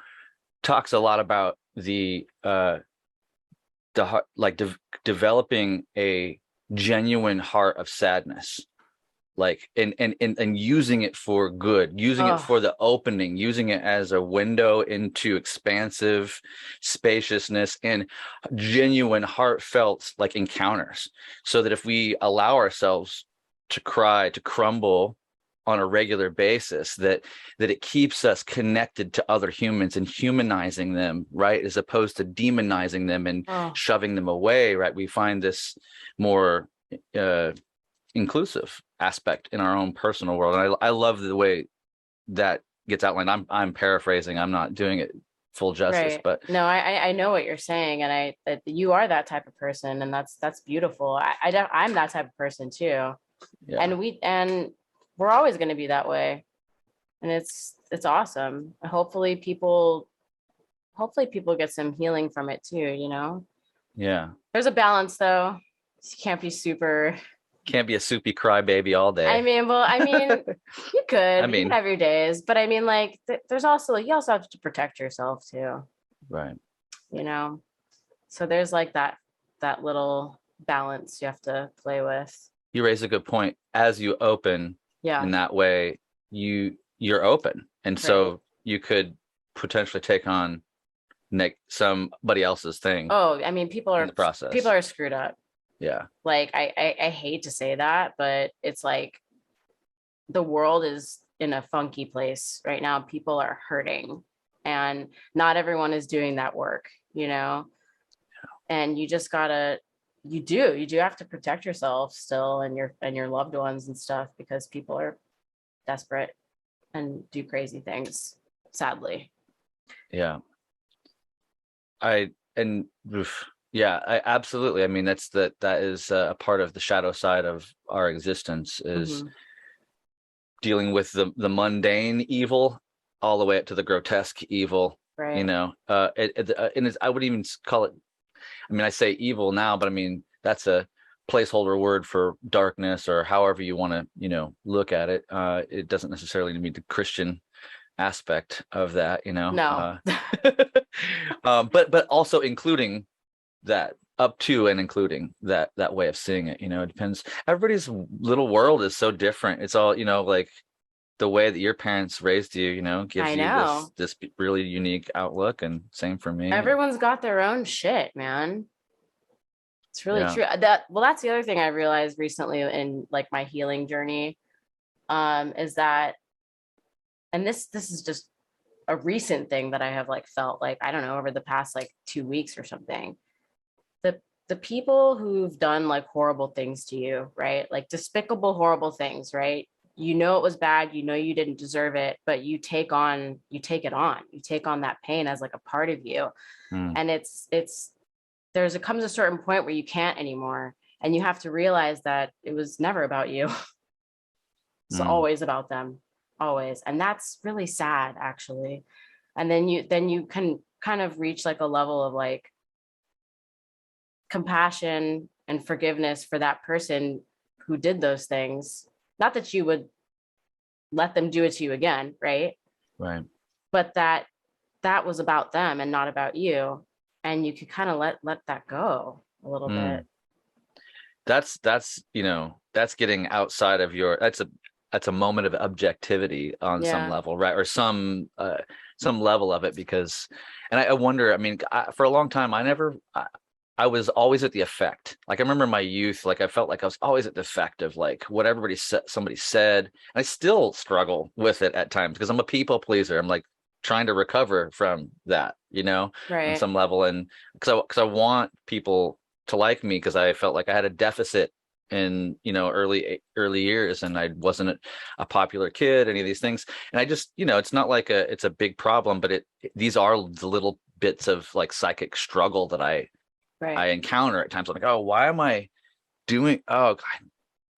talks a lot about the heart, like developing a genuine heart of sadness, like and using it for good, using it for the opening, using it as a window into expansive spaciousness and genuine heartfelt like encounters, so that if we allow ourselves to cry, to crumble on a regular basis, that it keeps us connected to other humans and humanizing them, right, as opposed to demonizing them and shoving them away, right? We find this more inclusive aspect in our own personal world, and I love the way that gets outlined. I'm paraphrasing, I'm not doing it full justice, but no, I know what you're saying, and you are that type of person, and that's beautiful. I'm that type of person too, and we're always going to be that way, and it's awesome. Hopefully people get some healing from it too. There's a balance though. You can't be a soupy crybaby all day. You could. You can have your days, but like there's also you also have to protect yourself too, right? So there's like that little balance you have to play with. You raise a good point. As you open, in that way, you're open, and so you could potentially take on somebody else's thing. Oh, people are in the process. People are screwed up. Yeah. Like I hate to say that, but it's like the world is in a funky place right now. People are hurting, and not everyone is doing that work, you know? And you just gotta, you do have to protect yourself still, and your loved ones and stuff, because people are desperate and do crazy things, sadly. Yeah. I and oof, yeah, I absolutely. I mean, that is a part of the shadow side of our existence, is Mhm. dealing with the mundane evil all the way up to the grotesque evil. You Right. know, and I would even call it. I mean, I say evil now, but I mean that's a placeholder word for darkness, or however you want to, look at it. It doesn't necessarily mean the Christian aspect of that, No. but also including that, up to and including that way of seeing it. It depends. Everybody's little world is so different. It's all, like the way that your parents raised you, gives I you know. this really unique outlook, and same for me. Everyone's got their own shit, man. It's really Yeah. true. That's the other thing I realized recently in like my healing journey, is that, and this is just a recent thing that I have like felt like, I don't know, over the past like 2 weeks or something. The people who've done like horrible things to you, right? Like despicable, horrible things, right? You know it was bad, you know you didn't deserve it, but you take it on. You take on that pain as like a part of you. Mm, And comes a certain point where you can't anymore. And you have to realize that it was never about you. It's mm, always about them. Always. And that's really sad, actually. And then you can kind of reach like a level of like compassion and forgiveness for that person who did those things. Not that you would let them do it to you again, right? right. But that was about them and not about you. And you could kind of let that go a little bit. Mm. That's getting outside of your, that's a moment of objectivity on some Yeah. level, right? Or some level of it, because, and I wonder, I mean, for a long time, I was always at the effect. Like I remember in my youth, like I felt like I was always at the effect of like what everybody said, somebody said. And I still struggle with it at times because I'm a people pleaser. I'm like trying to recover from that, on Right. some level. And because I want people to like me, because I felt like I had a deficit in, early years, and I wasn't a popular kid, any of these things. And I just, it's not like it's a big problem, but these are the little bits of like psychic struggle that I Right. encounter at times. I'm like, oh, why am I doing? Oh, God,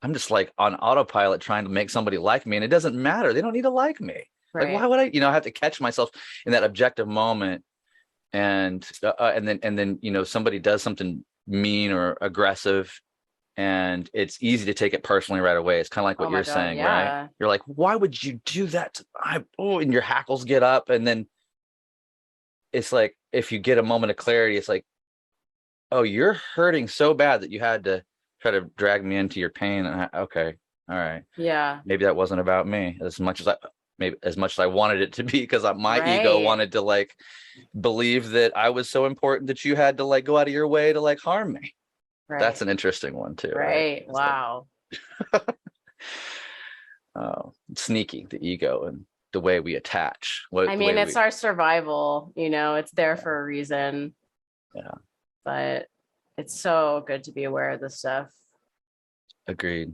I'm just like on autopilot trying to make somebody like me, and it doesn't matter. They don't need to like me. Like, Right. why would I? I have to catch myself in that objective moment, and then somebody does something mean or aggressive, and it's easy to take it personally right away. It's kind of like Oh what my you're God. saying, right? Yeah. You're like, why would you do that? And your hackles get up, and then it's like if you get a moment of clarity, it's like, oh, you're hurting so bad that you had to try to drag me into your pain. Okay, all right, Yeah. maybe that wasn't about me as much as I wanted it to be, because my ego Right. wanted to like believe that I was so important that you had to like go out of your way to like harm me. That's Right. an interesting one too, right? Right. It's like, Wow. sneaky, the ego and the way we attach, I the mean, way it's we, our survival, it's there for a reason, yeah, but it's so good to be aware of this stuff. agreed.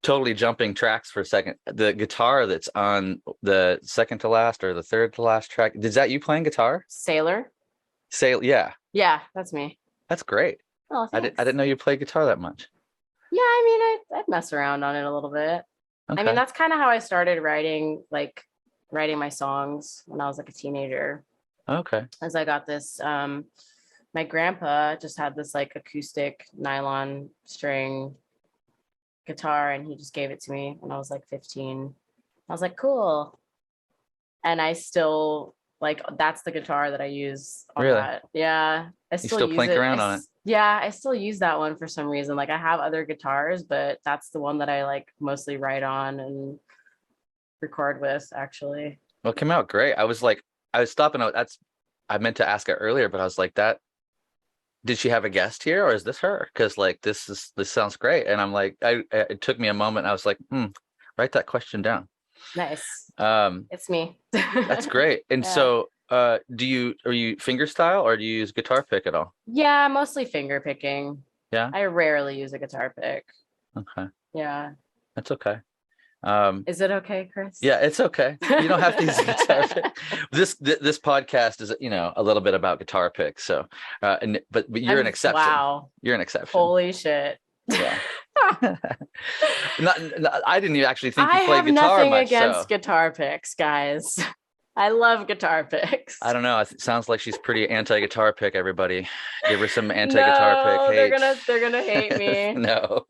Totally jumping tracks for a second. The guitar that's on the second to last or the third to last track, is that you playing guitar? Sailor. Say, yeah, Yeah, that's me. that's great. Oh, I thanks. didn't know you played guitar that much. Yeah, I mean, I'd mess around on it a little bit. I mean, Okay. that's kind of how I started writing my songs when I was like a teenager. Okay. As I got this, my grandpa just had this like acoustic nylon string guitar, and he just gave it to me when I was like 15. I was like, cool. And I still like, that's the guitar that I use on Really? that. Yeah, I You still still use plink it. around on it? Yeah, I still use that one for some reason. Like I have other guitars, but that's the one that I like mostly write on and record with, actually. Well, it came out great. I was stopping out. I meant to ask it earlier, but I was like, that did she have a guest here, or is this her? Because like this sounds great, and I'm like, it took me a moment. I was like, write that question down. Nice. Um, It's me. that's great. And Yeah. so, are you fingerstyle or do you use guitar pick at all? Yeah, mostly finger picking. Yeah. I rarely use a guitar pick. Okay, Yeah. that's okay. Um, Is it okay, Chrys? yeah, it's okay. You don't have to use a guitar pick. This podcast is, a little bit about guitar picks. So, but you're an exception. Wow. You're an exception. Holy shit. Yeah. I didn't even actually think you I played have guitar nothing much. against So guitar picks, guys. I love guitar picks. I don't know. It sounds like she's pretty anti-guitar pick. Everybody, give her some anti-guitar pick hate. They're gonna hate me. No.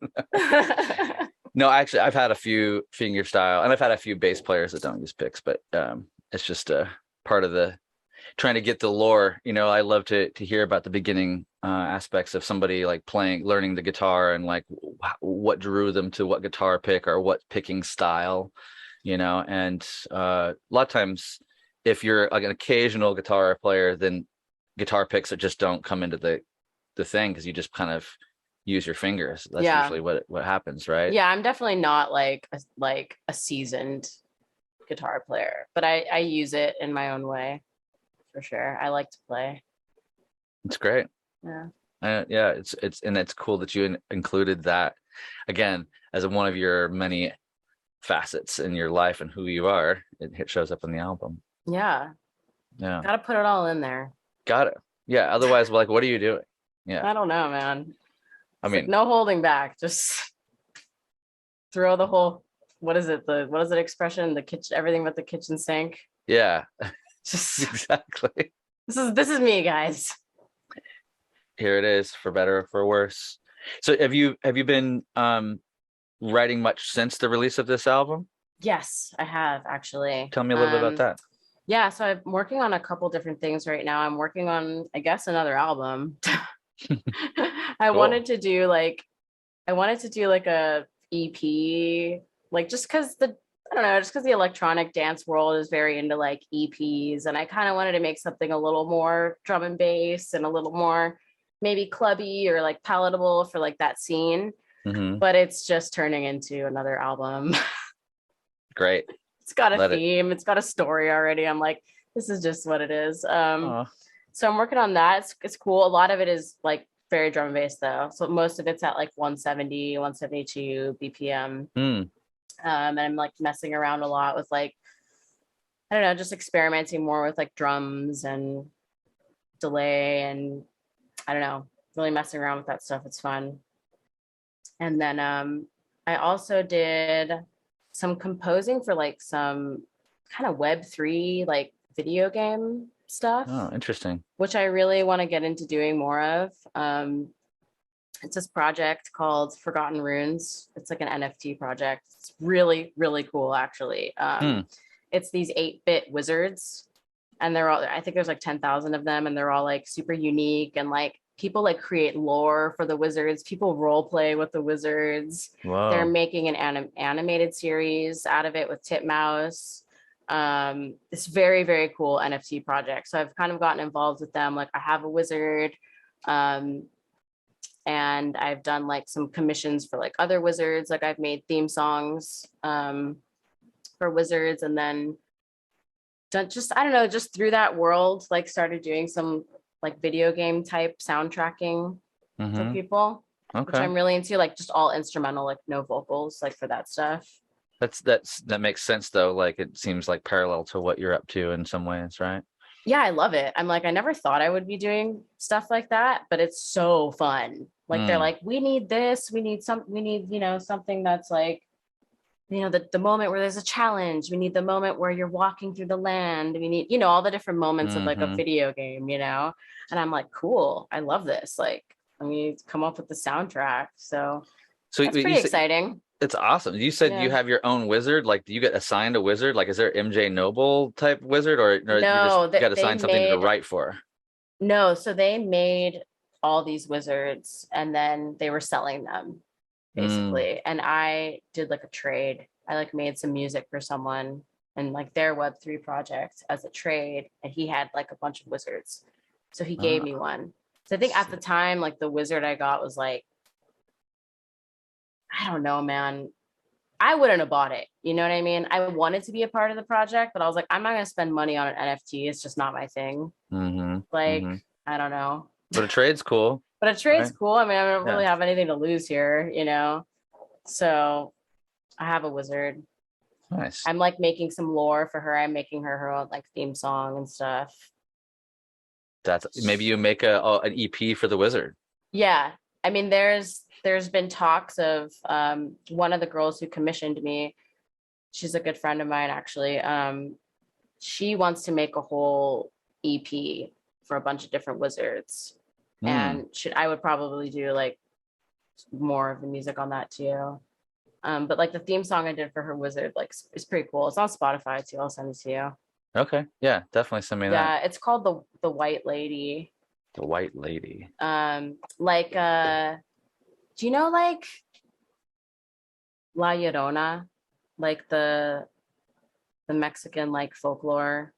No, actually, I've had a few fingerstyle, and I've had a few bass players that don't use picks, but it's just a part of the trying to get the lore. I love to hear about the beginning aspects of somebody like learning the guitar, and like what drew them to what guitar pick or what picking style, and a lot of times if you're like an occasional guitar player, then guitar picks that just don't come into the thing, because you just kind of use your fingers. That's usually what happens, right? Yeah, I'm definitely not like a seasoned guitar player, but I use it in my own way for sure. I like to play. It's great. Yeah. Yeah, it's cool that you included that again as one of your many facets in your life and who you are. It shows up in the album. Yeah. Gotta put it all in there. Got it. Yeah, otherwise, like, what are you doing? Yeah, I don't know, man. I mean, like no holding back. Just throw the whole. What is it? What is it expression? The kitchen, everything but the kitchen sink. Yeah, Just exactly. This is me, guys. Here it is, for better or for worse. So have you been writing much since the release of this album? Yes, I have actually. Tell me a little bit about that. Yeah, so I'm working on a couple different things right now. I'm working on, I guess, another album. I wanted to do like a EP, like just because the electronic dance world is very into like EPs, and I kind of wanted to make something a little more drum and bass and a little more maybe clubby or like palatable for like that scene. Mm-hmm. But it's just turning into another album. Great. It's got a theme. It's got a story already. I'm like, this is just what it is. So I'm working on that. It's cool. A lot of it is like very drum and bass though. So most of it's at like 170, 172 BPM. And I'm like messing around a lot with like, I don't know, just experimenting more with like drums and delay, and I don't know, really messing around with that stuff. It's fun. And then I also did some composing for like some kind of Web3 like video game stuff. Oh, interesting. Which I really want to get into doing more of. It's this project called Forgotten Runes. It's like an NFT project. It's really, really cool, actually. It's these 8-bit wizards, and they're all, I think there's like 10,000 of them, and they're all like super unique, and like people like create lore for the wizards. People role play with the wizards. Wow. They're making an animated series out of it with Titmouse. It's very, very cool NFT project. So I've kind of gotten involved with them. Like I have a wizard, and I've done like some commissions for like other wizards. Like I've made theme songs for wizards, and then just, I don't know, just through that world, like started doing some like video game type soundtracking for people, which I'm really into, like just all instrumental, like no vocals, like for that stuff. That makes sense though. Like it seems like parallel to what you're up to in some ways, right? Yeah, I love it. I'm like, I never thought I would be doing stuff like that, but it's so fun. Like they're like, we need this, we need, something that's like, the moment where there's a challenge. We need the moment where you're walking through the land. We need, all the different moments of like a video game, and I'm like, cool, I love this. Like, I mean, come up with the soundtrack. So it's pretty exciting. It's awesome. You said you have your own wizard. Like, do you get assigned a wizard? Like, is there MJ Noble type wizard, or no, you just got assigned something to write for? No, so they made all these wizards, and then they were selling them basically. And I did like a trade. I like made some music for someone and like their Web3 project as a trade, and he had like a bunch of wizards. So he gave me one. So I think at the time, like the wizard I got was like, I don't know, man. I wouldn't have bought it. You know what I mean? I wanted to be a part of the project, but I was like, I'm not going to spend money on an NFT. It's just not my thing. Like, I don't know. But a trade's cool. But a trade's right? cool. I mean, I don't Yeah. really have anything to lose here, you know? So I have a wizard. Nice. I'm like making some lore for her. I'm making her own like theme song and stuff. That's maybe you make an EP for the wizard. Yeah. I mean, there's been talks of one of the girls who commissioned me. She's a good friend of mine, actually. She wants to make a whole EP for a bunch of different wizards. And I would probably do like more of the music on that too. But like the theme song I did for her wizard, like is pretty cool. It's on Spotify too. I'll send it to you. Okay. Yeah, definitely send me that. Yeah, it's called the White Lady. The White Lady. Like do you know like La Llorona? Like the Mexican like folklore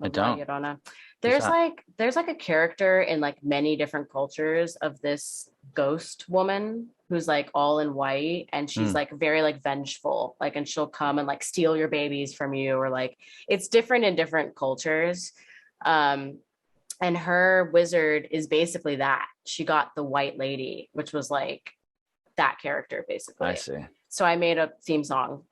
I of La don't. Llorona. There's like a character in like many different cultures of this ghost woman who's like all in white, and she's like very like vengeful, like, and she'll come and like steal your babies from you, or like it's different in different cultures. And her wizard is basically that. She got the White Lady, which was like that character basically. I see. So I made a theme song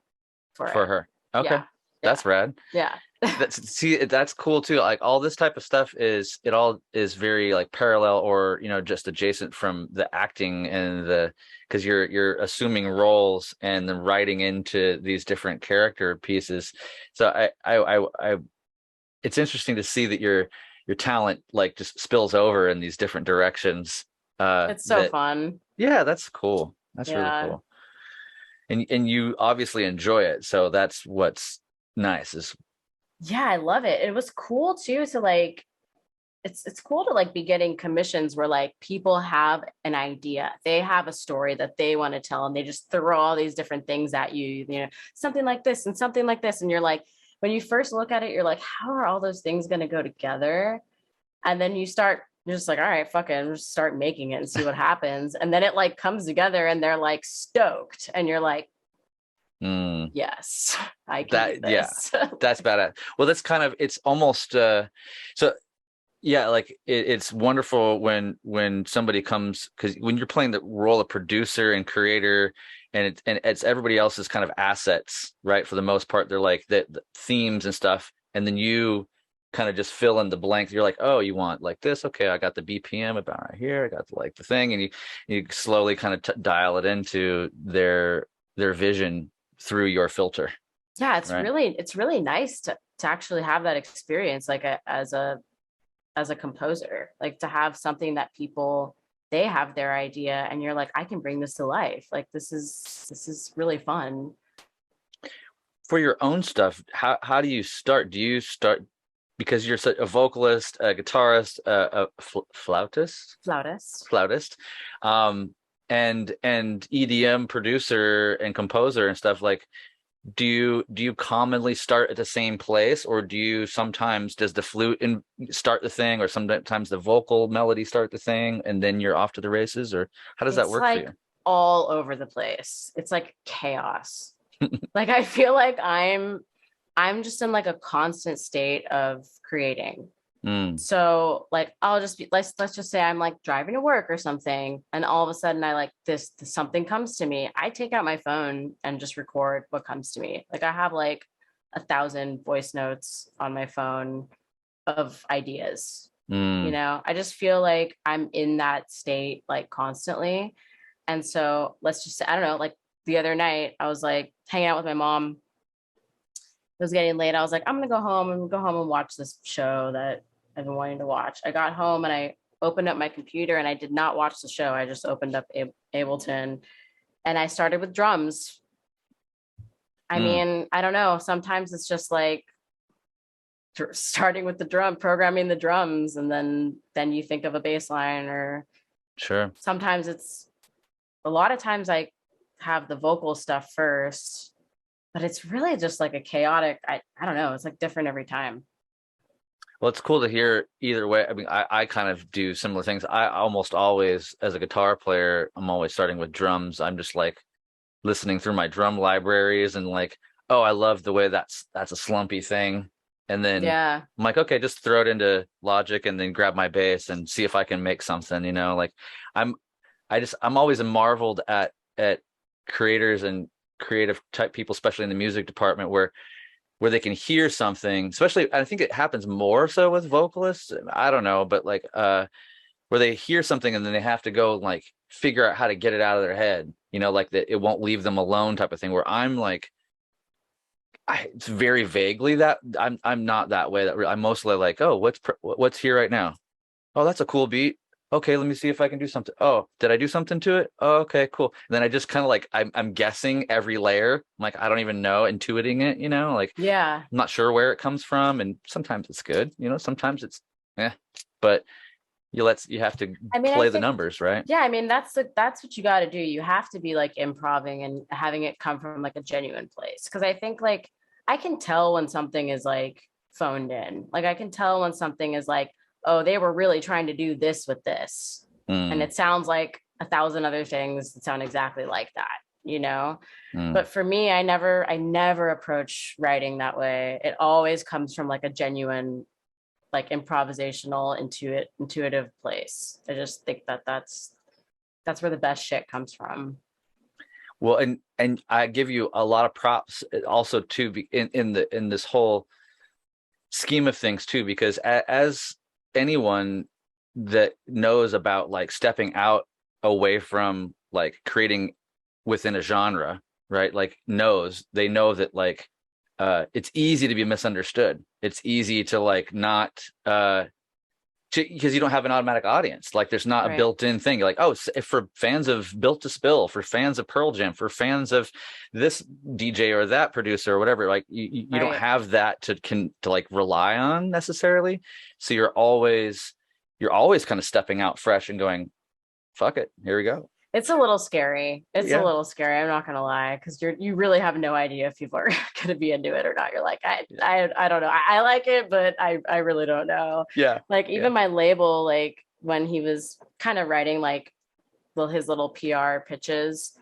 for her. Okay. Yeah. That's rad. Yeah. That's cool too. Like all this type of stuff it all is very like parallel, or just adjacent from the acting and because you're assuming roles and then writing into these different character pieces. So I it's interesting to see that your talent like just spills over in these different directions. It's so fun. Yeah, that's cool. That's really cool. And you obviously enjoy it, so that's what's nice. Yeah, I love it. It was cool too to like it's cool to like be getting commissions where like people have an idea. They have a story that they want to tell, and they just throw all these different things at you, something like this and something like this. And you're like, when you first look at it, you're like, how are all those things going to go together? And then you're just like, all right, fuck it, just start making it and see what happens. And then it like comes together and they're like stoked. And you're like, yes, I can do this. Yeah, that's badass. Well, that's kind of, it's almost so yeah, like it's wonderful when somebody comes, because when you're playing the role of producer and creator, and it's everybody else's kind of assets, right? For the most part, they're like the themes and stuff, and then you kind of just fill in the blank. You're like, oh, you want like this? Okay, I got the BPM about right here. I got like the thing, and you slowly kind of dial it into their vision through your filter. Yeah, it's really nice to actually have that experience, like as a composer, like to have something that they have their idea and you're like, I can bring this to life. Like this is really fun. For your own stuff, how do you start? Do you start because you're such a vocalist, a guitarist, a flautist, and EDM producer and composer and stuff, like do you commonly start at the same place, or does the flute start the thing, or sometimes the vocal melody start the thing and then you're off to the races, or how does that work for you? All over the place. It's like chaos. Like I feel like I'm just in like a constant state of creating. So like I'll just be, let's just say I'm like driving to work or something, and all of a sudden I like this something comes to me. I take out my phone and just record what comes to me. Like I have like 1,000 voice notes on my phone of ideas. I just feel like I'm in that state like constantly. And so let's just say, I don't know, like the other night I was like hanging out with my mom. It was getting late. I was like, I'm gonna go home and watch this show that I've been wanting to watch. I got home and I opened up my computer and I did not watch the show. I just opened up Ableton and I started with drums. I mean, I don't know. Sometimes it's just like starting with programming the drums, and then you think of a bass line, or sure. Sometimes a lot of times I have the vocal stuff first, but it's really just like a chaotic, I don't know. It's like different every time. Well, it's cool to hear either way. I mean, I kind of do similar things. I almost always, as a guitar player, I'm always starting with drums. I'm just like listening through my drum libraries and like, oh, I love the way that's a slumpy thing. And then Yeah. I'm like, okay, just throw it into Logic and then grab my bass and see if I can make something, like I'm I'm always marveled at creators and creative type people, especially in the music department, where they can hear something, especially I think it happens more so with vocalists. I don't know, but like where they hear something and then they have to go and like figure out how to get it out of their head, like that it won't leave them alone type of thing, where I'm like it's very vaguely that I'm not that way. I'm mostly like, oh, what's here right now? Oh, that's a cool beat. Okay, let me see if I can do something. Oh, did I do something to it? Oh, okay, cool. And then I just kind of like I'm guessing every layer. I'm like, I don't even know, intuiting it, like Yeah. I'm not sure where it comes from. And sometimes it's good, sometimes it's but you have to I mean, I play the think, numbers, right? yeah, I mean, that's what you got to do. You have to be like improving and having it come from like a genuine place. Because I think like I can tell when something is like phoned in. Like I can tell when something is like, oh, they were really trying to do this with this. And Mm, it sounds like a thousand other things that sound exactly like that. mm. But for me, I never approach writing that way. It always comes from like a genuine, like improvisational, intuitive place. I just think that that's where the best shit comes from. Well, and I give you a lot of props also too in this whole scheme of things too, because as anyone that knows about like stepping out away from like creating within a genre, right? Like they know that like it's easy to be misunderstood. It's easy to like not because you don't have an automatic audience. Like there's not a Right. built-in thing. You're like, oh, for fans of Built to Spill, for fans of Pearl Jam, for fans of this DJ or that producer or whatever, like you don't Right. have that to like rely on necessarily. So you're always kind of stepping out fresh and going, fuck it, here we go. It's a little scary. It's a Yeah. little scary. I'm not gonna lie, because you really have no idea if people are gonna be into it or not. You're like, I don't know. I like it, but I really don't know. Yeah. Like Yeah. even my label, like when he was kind of writing like his little PR pitches,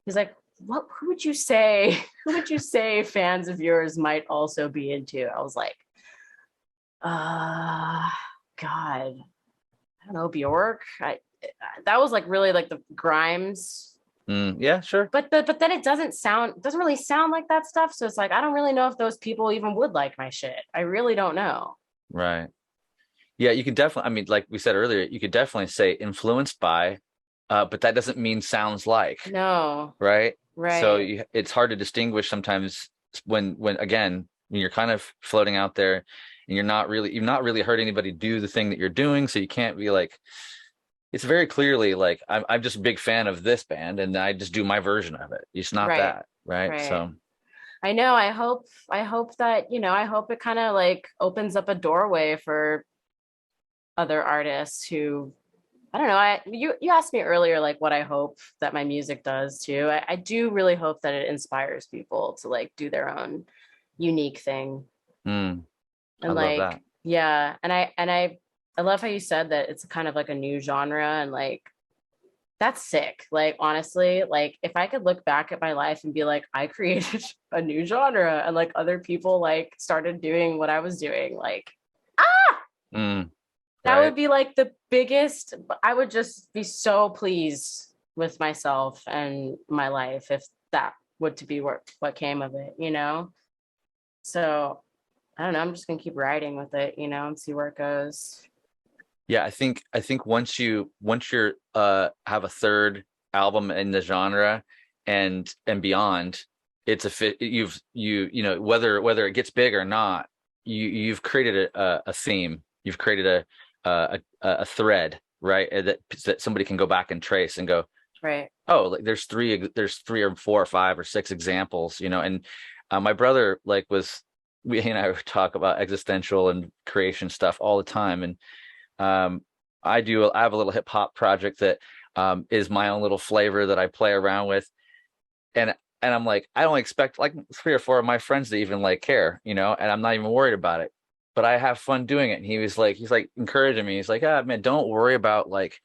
he's like, who would you say who would you say fans of yours might also be into? I was like, God, I don't know, Bjork. That was like really like the Grimes, Yeah, sure. but then it doesn't really sound like that stuff. So it's like I don't really know if those people even would like my shit. I really don't know. Right. Yeah, you can definitely, I mean, like we said earlier, you could definitely say influenced by, but that doesn't mean sounds like, No, right? So right, it's hard to distinguish sometimes when again, when you're kind of floating out there and you've not really heard anybody do the thing that you're doing. So you can't be like, it's very clearly like, I'm just a big fan of this band and I just do my version of it. It's not right, that, right? right. So, I know. I hope that, I hope it kind of like opens up a doorway for other artists who, I don't know. You asked me earlier like what I hope that my music does too. I do really hope that it inspires people to like do their own unique thing. I And love like, that. yeah, and I love how you said that it's kind of like a new genre, and like that's sick. Like honestly, like if I could look back at my life and be like, I created a new genre and like other people like started doing what I was doing, like Mm, that would right. be like the biggest. I would just be so pleased with myself and my life if that would to be what came of it. So I don't know. I'm just gonna keep writing with it, and see where it goes. Yeah, I think once you're have a third album in the genre and beyond, it's a fit whether it gets big or not, you've created a theme. You've created a thread, right? That somebody can go back and trace and go, Right. oh, like there's three or four or five or six examples, and my brother like was we he and I would talk about existential and creation stuff all the time, and um, I have a little hip hop project that is my own little flavor that I play around with, and I'm like, I don't expect like three or four of my friends to even like care, and I'm not even worried about it. but I have fun doing it. And he's like encouraging me. He's like, ah, man, don't worry about like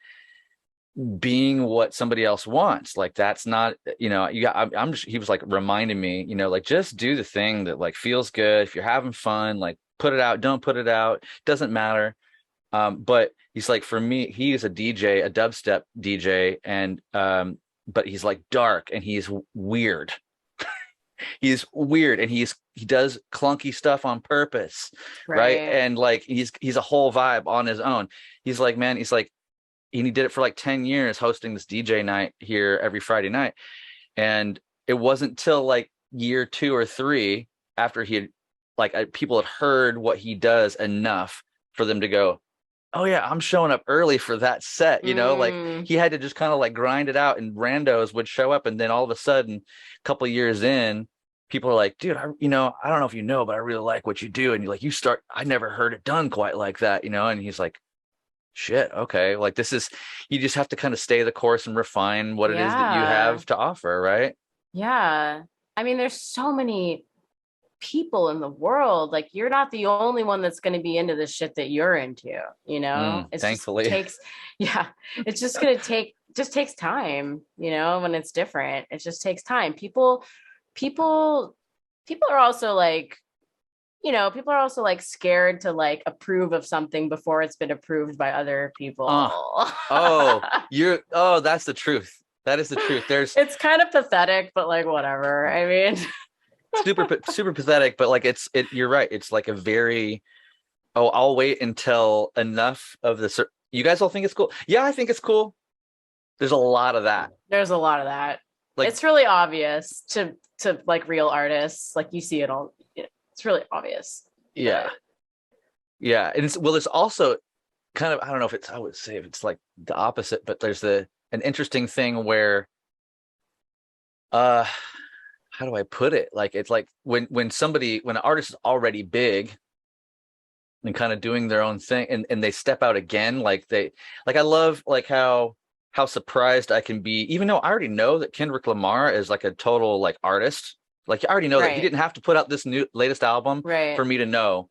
being what somebody else wants. Like that's not, you got, I'm just, he was like reminding me, like just do the thing that like feels good. If you're having fun, like put it out, don't put it out, doesn't matter. But he's like, for me, he's a DJ, a dubstep DJ, and but he's like dark and he's weird. He's weird and he does clunky stuff on purpose, right? And like he's a whole vibe on his own. He's like, man, he's like, and he did it for like 10 years hosting this DJ night here every Friday night. And it wasn't till like year 2 or 3 after he had like people had heard what he does enough for them to go, oh yeah, I'm showing up early for that set, like he had to just kind of like grind it out, and randos would show up, and then all of a sudden a couple of years in, people are like, dude, I don't know if you know, but I really like what you do. And you're like, I never heard it done quite like that, and he's like, shit, okay, like this is, you just have to kind of stay the course and refine what it is that you have to offer, right? Yeah. I mean, there's so many people in the world. Like you're not the only one that's going to be into the shit that you're into, it's thankfully it's just going to takes time, when it's different. It just takes time. People are also like, people are also like scared to like approve of something before it's been approved by other people. That's the truth. That is the truth. It's kind of pathetic, but like whatever. I mean, super pathetic, but like you're right. It's like a very, I'll wait until enough of this. You guys all think it's cool? Yeah, I think it's cool. There's a lot of that. Like, it's really obvious to like real artists. Like you see it all. It's really obvious. Yeah. Yeah. And it's also kind of, I don't know if I would say if it's like the opposite, but there's an interesting thing where, how do I put it? Like, it's like when an artist is already big and kind of doing their own thing and they step out again, I love like how surprised I can be, even though I already know that Kendrick Lamar is like a total like artist. Like, I already know that he didn't have to put out this new latest album for me to know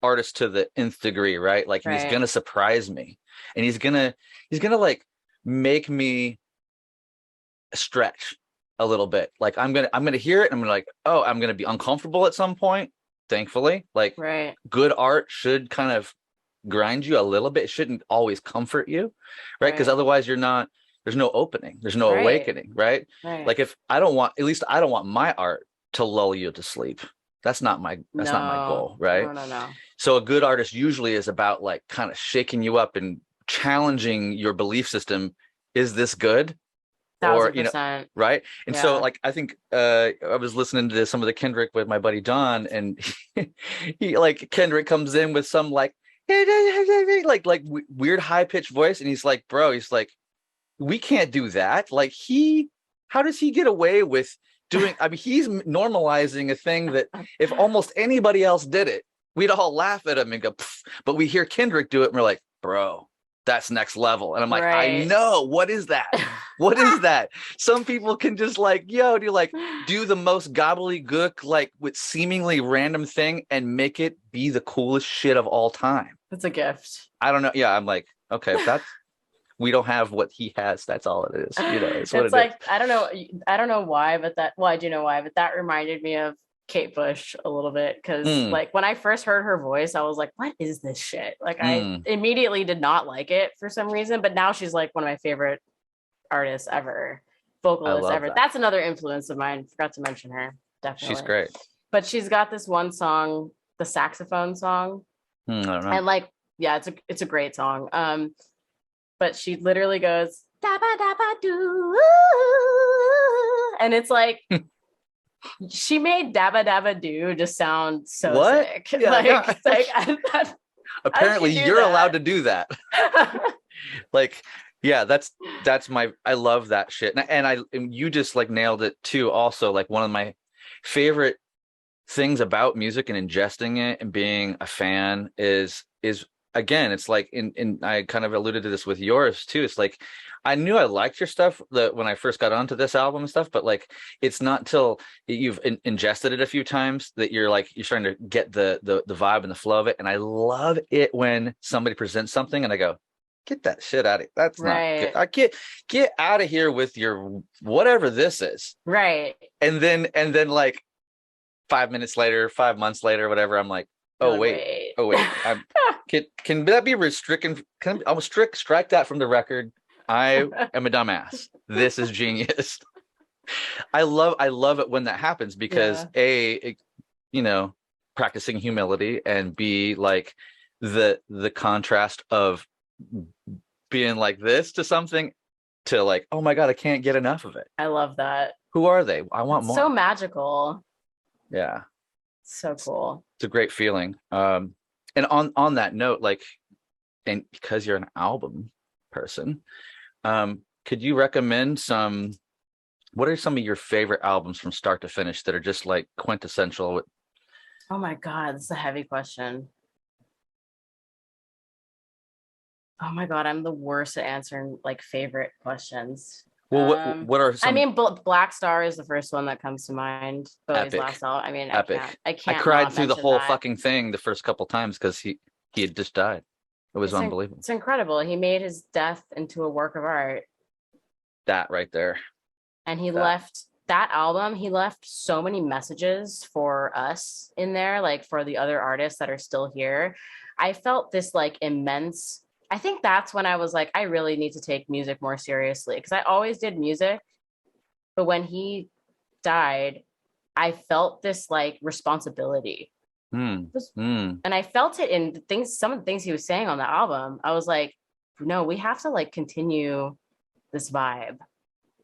artist to the nth degree, right? Like, he's gonna surprise me, and he's gonna like make me stretch a little bit. Like, I'm gonna hear it, and I'm gonna like, oh, I'm gonna be uncomfortable at some point. Thankfully, like, good art should kind of grind you a little bit. It shouldn't always comfort you, right? Because otherwise, there's no opening, there's no awakening, right? Like, if I don't want my art to lull you to sleep. That's not my goal, right? No. So a good artist usually is about like kind of shaking you up and challenging your belief system. Is this good? 1,000%. Right? And so like, I think I was listening to some of the Kendrick with my buddy Don, and he like, Kendrick comes in with some like weird high pitched voice, and he's like, bro, we can't do that. Like, how does he get away with doing? I mean, he's normalizing a thing that if almost anybody else did it, we'd all laugh at him and go, pff. But we hear Kendrick do it, and we're like, bro, that's next level. And I'm like, I know. What is that? What is that? Some people can just like, do the most gobbledygook, like with seemingly random thing and make it be the coolest shit of all time. It's a gift. I don't know. Yeah, I'm like, okay, if that's, we don't have what he has, that's all it is. It's what it's like, I don't know why, but I do know why, but that reminded me of Kate Bush a little bit, because like when I first heard her voice, I was like, what is this shit? Like, I immediately did not like it for some reason, but now she's like one of my favorite artists ever, vocalists ever. That's another influence of mine. Forgot to mention her. Definitely. She's great. But she's got this one song, the saxophone song. I don't know. And like, yeah, it's a great song. But she literally goes, dabba dabba doo, and it's like, she made dabba dabba doo just sound so sick. Yeah, apparently you're allowed to do that. Like, yeah, that's I love that shit. And you just like nailed it too. Also, like, one of my favorite things about music and ingesting it and being a fan is again, it's like in I kind of alluded to this with yours too. It's like I knew I liked your stuff when I first got onto this album and stuff, but like it's not till you've ingested it a few times that you're starting to get the vibe and the flow of it. And I love it when somebody presents something and I go, get that shit out of here. That's not good. I get out of here with your whatever this is. Right. And then like 5 minutes later, 5 months later, whatever, I'm like, oh wait. Can that be restricted? Strike that from the record. I am a dumbass. This is genius. I love it when that happens because practicing humility, and B, like the contrast of being like this to something to like, oh my God, I can't get enough of it. I love that. Who are they? I want more. So magical. Yeah. So cool. It's a great feeling. And on that note, like, and because you're an album person, could you recommend what are some of your favorite albums from start to finish that are just like quintessential? Oh my God, this is a heavy question. Oh my God, I'm the worst at answering like favorite questions. Well, what are some? I mean, Black Star is the first one that comes to mind. Bowie's last album. I mean, epic. I can't. I cried through the whole fucking thing the first couple times because he had just died. It was unbelievable. It's incredible. He made his death into a work of art. That right there. And he left that album. He left so many messages for us in there, like for the other artists that are still here. I felt this like immense. I think that's when I was like, I really need to take music more seriously, because I always did music. But when he died, I felt this like responsibility. And I felt it in some of the things he was saying on the album. I was like, no, we have to like continue this vibe.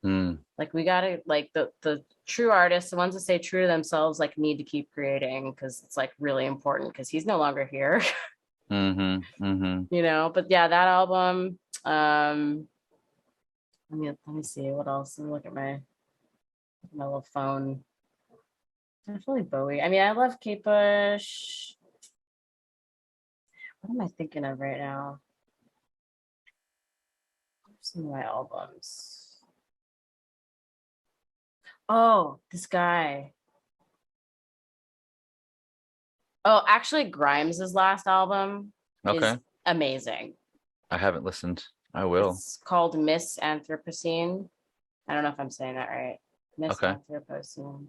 Like we gotta, like the true artists, the ones that stay true to themselves, like need to keep creating, because it's like really important, because he's no longer here. You know, but yeah, that album. Let me see what else. Let me look at my little phone. Definitely Bowie. I mean, I love Kate Bush. What am I thinking of right now? Some of my albums. Oh, this guy. Oh, actually, Grimes' last album is amazing. I haven't listened. I will. It's called Miss Anthropocene. I don't know if I'm saying that right. Miss Anthropocene.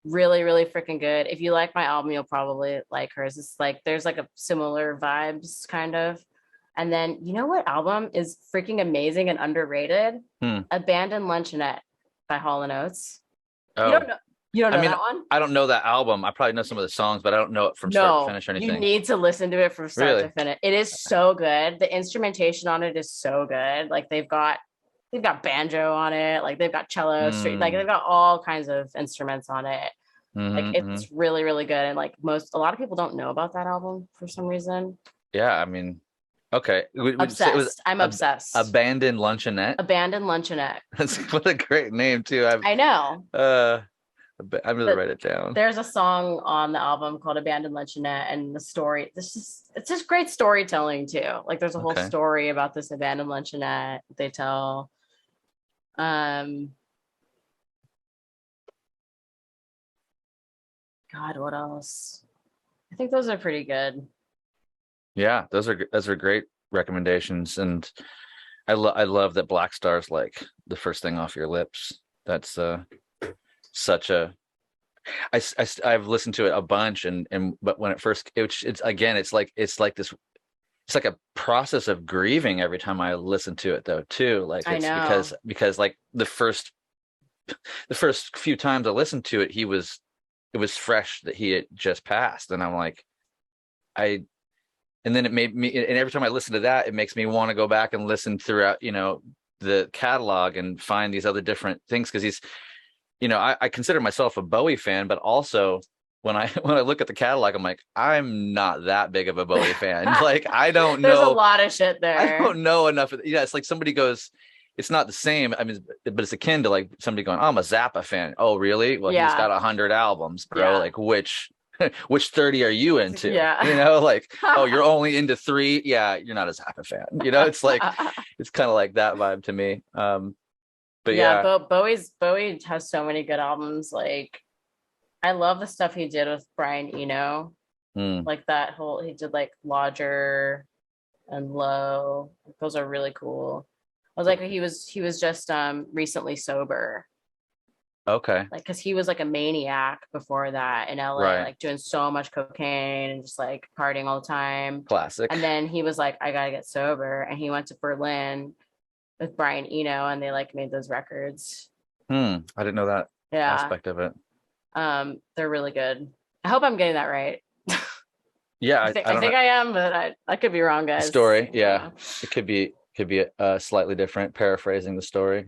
Really, really freaking good. If you like my album, you'll probably like hers. It's like there's like a similar vibes kind of. And then you know what album is freaking amazing and underrated? Abandoned Luncheonette by Hall & Oates. Oh. You don't know that one? I don't know that album. I probably know some of the songs, but I don't know it from start to finish or anything. You need to listen to it from start to finish. It is so good. The instrumentation on it is so good. Like they've got banjo on it, like they've got cello, like they've got all kinds of instruments on it. Like it's really, really good. And like a lot of people don't know about that album for some reason. Yeah, I mean, okay. Obsessed. I'm obsessed. Abandoned Luncheonette. Abandoned Luncheonette. That's what a great name too. I know. I'm gonna write it down. There's a song on the album called Abandoned Luncheonette, and the story, it's just great storytelling too. Like there's a whole story about this abandoned luncheonette they tell. God, what else? I think those are pretty good. Yeah, those are great recommendations, and I love that Black Star's like the first thing off your lips. That's such a I've listened to it a bunch, but when it first it's like a process of grieving every time I listen to it though too. Like it's because like the first few times I listened to it, it was fresh that he had just passed, and I'm like, and then it made me, and every time I listen to that, it makes me want to go back and listen throughout, the catalog and find these other different things, because he's, I consider myself a Bowie fan, but also when I look at the catalog, I'm like, I'm not that big of a Bowie fan. Like I don't know. There's a lot of shit there. I don't know enough. It's like somebody goes, it's not the same. I mean, but it's akin to like somebody going, oh, I'm a Zappa fan. Oh, really? Well, he's got 100 albums, bro. Yeah. Like which which 30 are you into? Yeah. You know, like, oh, you're only into 3. Yeah, you're not a Zappa fan. You know, it's like it's kind of like that vibe to me. But Yeah, yeah. Bowie has so many good albums. Like I love the stuff he did with Brian Eno. Mm, Like that whole he did like Lodger and Low. Those are really cool. I was like he was just recently sober. okay. Like because he was like a maniac before that in LA, Right. like doing so much cocaine and just like partying all the time. Classic. And then he was like, I gotta get sober. And he went to Berlin with Brian Eno and they like made those records. I didn't know that Yeah. aspect of it. They're really good. I hope I'm getting that right. Yeah, I think I I don't think know I am, but I could be wrong, the guys. story. Yeah, Yeah. it could be slightly different, paraphrasing the story.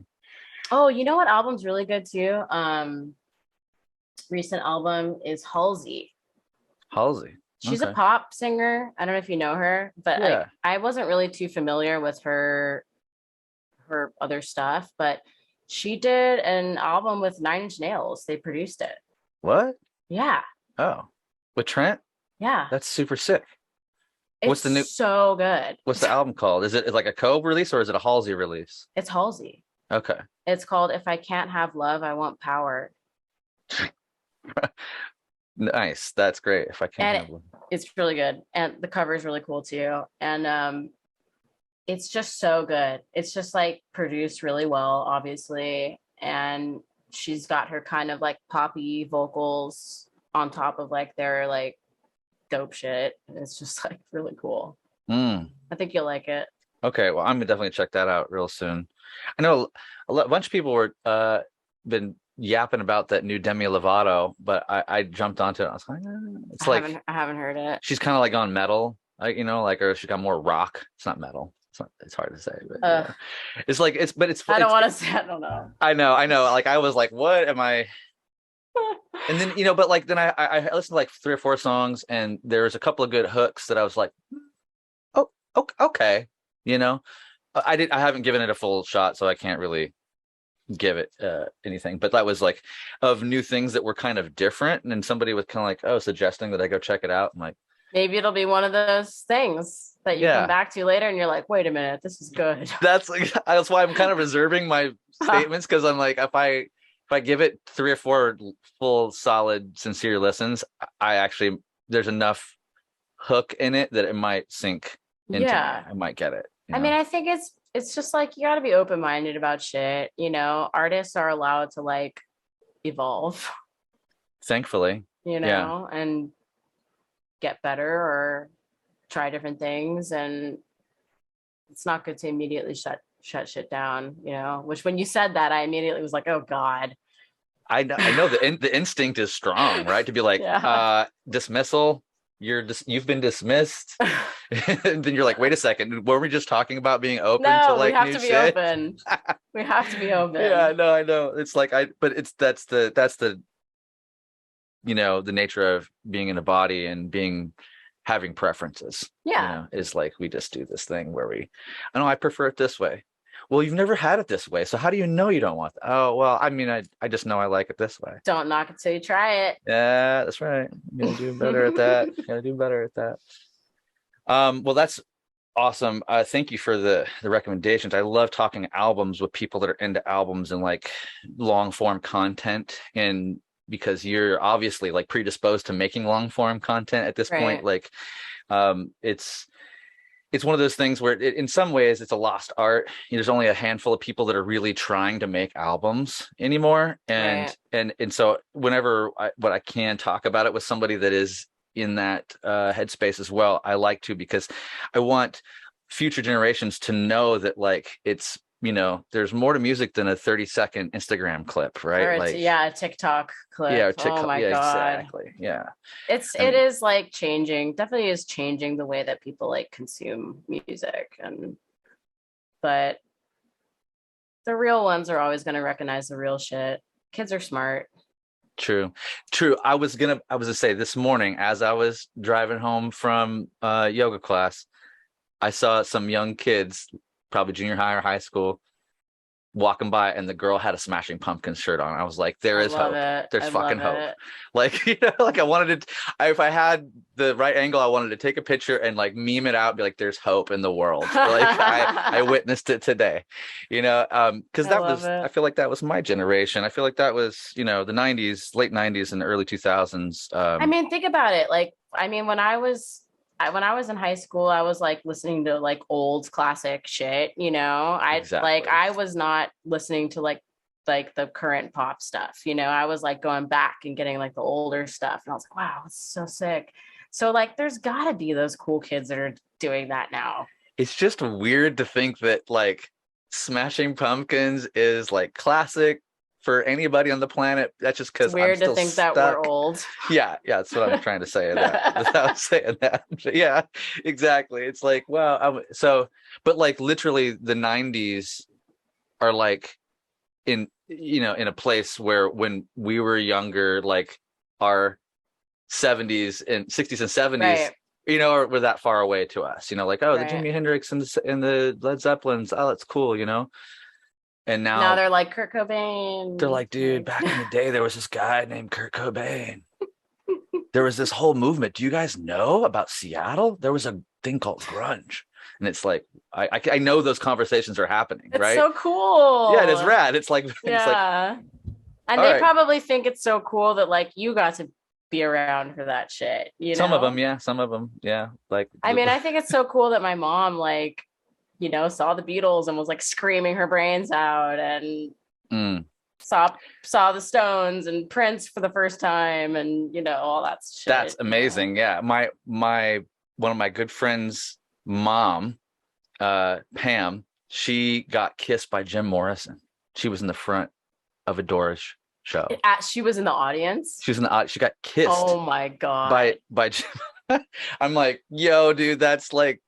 Oh, you know what album's really good too? Recent album is Halsey. Halsey. She's a Okay. pop singer. I don't know if you know her, but like Yeah. I wasn't really too familiar with her other stuff, but she did an album with Nine Inch Nails. They produced it. What? Yeah. Oh, with Trent? Yeah. That's super sick. What's It's the new? so good. What's the album called? Is it like a Cove release or is it a Halsey release? It's Halsey. Okay. It's called If I Can't Have Love, I Want Power. Nice. That's great. If I can't And have one. it's really good. And the cover is really cool too. And it's just so good. It's just like produced really well, obviously. And she's got her kind of like poppy vocals on top of like their like dope shit. And it's just like really cool. Mm. I think you'll like it. Okay. Well, I'm gonna definitely check that out real soon. I know a bunch of people were been yapping about that new Demi Lovato, but I jumped onto it. I was like, it's like I haven't heard it. she's kind of like on metal, like or she got more rock. It's not metal. It's hard to say, but yeah. It's like I don't want to say. I don't know. I know. Like I was like, what am I? And then but like then I listened to like 3 or 4 songs, and there's a couple of good hooks that I was like, oh, okay. I haven't given it a full shot, so I can't really give it anything. But that was like of new things that were kind of different, and then somebody was kind of like, oh, suggesting that I go check it out. I'm like, maybe it'll be one of those things that you come back to later and you're like, wait a minute, this is good. That's why I'm kind of reserving my statements, because I'm like, if I give it 3 or 4 full, solid, sincere listens, there's enough hook in it that it might sink into me. I might get it. I mean, I think it's just like you got to be open-minded about shit. Artists are allowed to like evolve, thankfully, and get better or try different things. And it's not good to immediately shut shit down, which when you said that, I immediately was like, oh God. I know the instinct is strong, right? To be like, dismissal. You've been dismissed. And then you're like, wait a second, were we just talking about being open to like new shit? We have to be open. Yeah, no, I know. It's like that's the the nature of being in a body and having preferences. Yeah. Is like we just do this thing where I prefer it this way. Well, you've never had it this way, so how do you know you don't want that? Oh, well, I mean, I just know I like it this way. Don't knock it till you try it. Yeah, that's right. I'm gonna do better at that. Gotta do better at that. Well, that's awesome. Thank you for the recommendations. I love talking albums with people that are into albums and like long form content, and because you're obviously like predisposed to making long form content at this point, like it's one of those things where in some ways it's a lost art. There's only a handful of people that are really trying to make albums anymore. And so whenever I can talk about it with somebody that is in that headspace as well, I like to, because I want future generations to know that like it's, there's more to music than a 30-second Instagram clip, right? Or a TikTok clip. Yeah, TikTok. Oh my God. Exactly. Yeah. It is like definitely is changing the way that people like consume music, but the real ones are always going to recognize the real shit. Kids are smart. True. I was gonna say this morning as I was driving home from yoga class, I saw some young kids, probably junior high or high school, walking by and the girl had a Smashing Pumpkins shirt on. I was like, there I is love hope. it. There's I fucking love hope. it. Like, you know, like I wanted to, if I had the right angle, I wanted to take a picture and like meme it out, be like, there's hope in the world. Like I witnessed it today, you know, because I love it. I feel like that was my generation. I feel like that was, you know, the 90s, late 90s and early 2000s. I mean, think about it. Like, I mean, when I was in high school, I was like listening to like old classic shit, you know. Exactly. I was not listening to like the current pop stuff, you know. I was like going back and getting like the older stuff, and I was like, wow, it's so sick. So like there's gotta be those cool kids that are doing that now. It's just weird to think that like Smashing Pumpkins is like classic for anybody on the planet. That's just It's because I'm weird to still think stuck. that we're old. Yeah, that's what I'm trying to say. That without saying that, but yeah, exactly. It's like, wow. But like literally, the '90s are like in, you know, in a place where when we were younger, like our '70s and '60s and '70s, Right. you know, were that far away to us. You know, like, oh, the Right. Jimi Hendrix and the Led Zeppelins, oh, that's cool, you know. And Now now they're like Kurt Cobain. they're like, dude, back in the day, there was this guy named Kurt Cobain. There was this whole movement. Do you guys know about Seattle? There was a thing called grunge. And it's like, I know those conversations are happening, It's right? so cool. Yeah, it is rad. It's like, Yeah. it's like, and all they right. probably think it's so cool that like you got to be around for that shit, you know? Some of them, yeah. Some of them, yeah. Like, I mean, I think it's so cool that my mom, like, you know, saw the Beatles and was like screaming her brains out, and saw the Stones and Prince for the first time, and you know, all that shit. That's amazing. Yeah. My one of my good friends' mom, Pam, she got kissed by Jim Morrison. She was in the front of a Doors show. She was in the audience. She was in the, she got kissed. Oh my god. By Jim. I'm like, yo, dude, that's like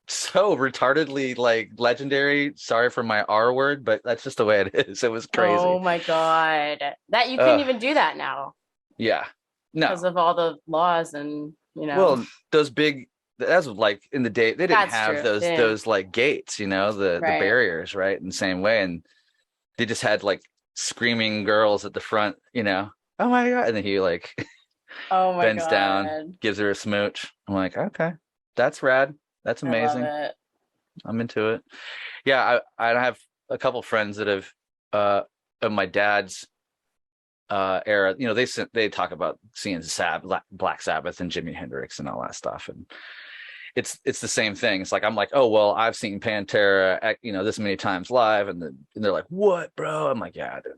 so retardedly like legendary. Sorry for my R word, but that's just the way it is. It was crazy. Oh my god. That you couldn't even do that now. Yeah. No. Because of all the laws and, you know. Well, those big, that's like in the day, they didn't That's have true. those like gates, you know, the Right. barriers, right? In the same way. And they just had like screaming girls at the front, you know, oh my God. And then he like Oh my bends god. down, gives her a smooch. I'm like, okay, that's rad. That's amazing. I love it. I'm into it. Yeah, I have a couple friends that have of my dad's era. You know, they talk about seeing Black Sabbath and Jimi Hendrix and all that stuff, and it's the same thing. It's like I'm like, oh well, I've seen Pantera, you know, this many times live, and they're like, what, bro? I'm like, yeah, dude.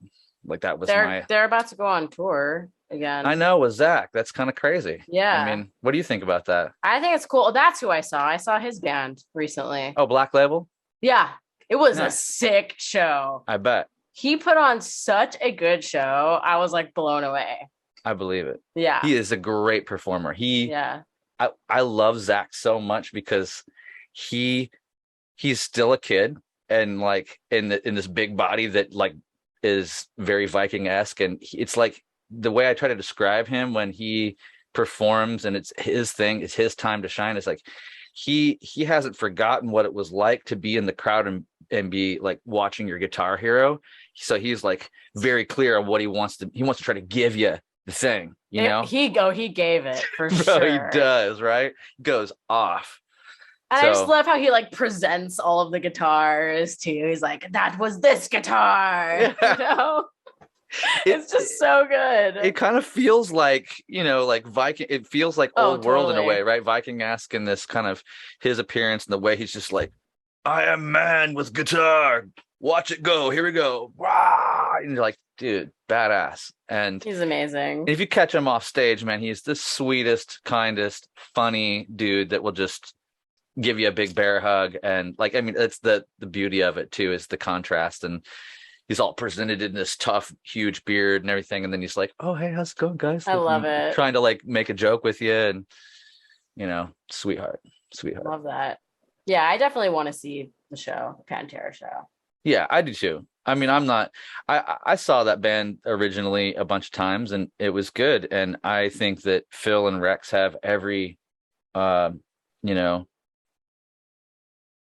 Like that was They're about to go on tour again. I know, with Zach. That's kind of crazy. Yeah. I mean, what do you think about that? I think it's cool. That's who I saw. I saw his band recently. Oh, Black Label? Yeah. It was a Nice. sick show. I bet. He put on such a good show. I was like blown away. I believe it. Yeah. He is a great performer. Yeah. I love Zach so much because he's still a kid, and like in this big body that like is very Viking-esque, and it's like the way I try to describe him when he performs and it's his thing, it's his time to shine. It's like he hasn't forgotten what it was like to be in the crowd and be like watching your guitar hero. So he's like very clear on what he wants to try to give you the thing, you know. He gave it for Bro, sure. he does, right? Goes off. And So- I just love how he like presents all of the guitars too. He's like, that was this guitar. You know? It's just so good. It kind of feels like, you know, like Viking. It feels like Oh, old world in a totally. way, right? Viking-esque in this kind of his appearance and the way he's just like, I am man with guitar. Watch it go. Here we go. Rah! And you're like, dude, badass. And He's amazing. if you catch him off stage, man, he's the sweetest, kindest, funny dude that will just give you a big bear hug. And like, I mean, it's the beauty of it too, is the contrast. And he's all presented in this tough, huge beard and everything. And then he's like, oh, hey, how's it going, guys? I Like, love it. Trying to like make a joke with you. And, you know, sweetheart. Love that. Yeah, I definitely want to see the show, the Pantera show. Yeah, I do too. I mean, I saw that band originally a bunch of times and it was good. And I think that Phil and Rex have every, you know,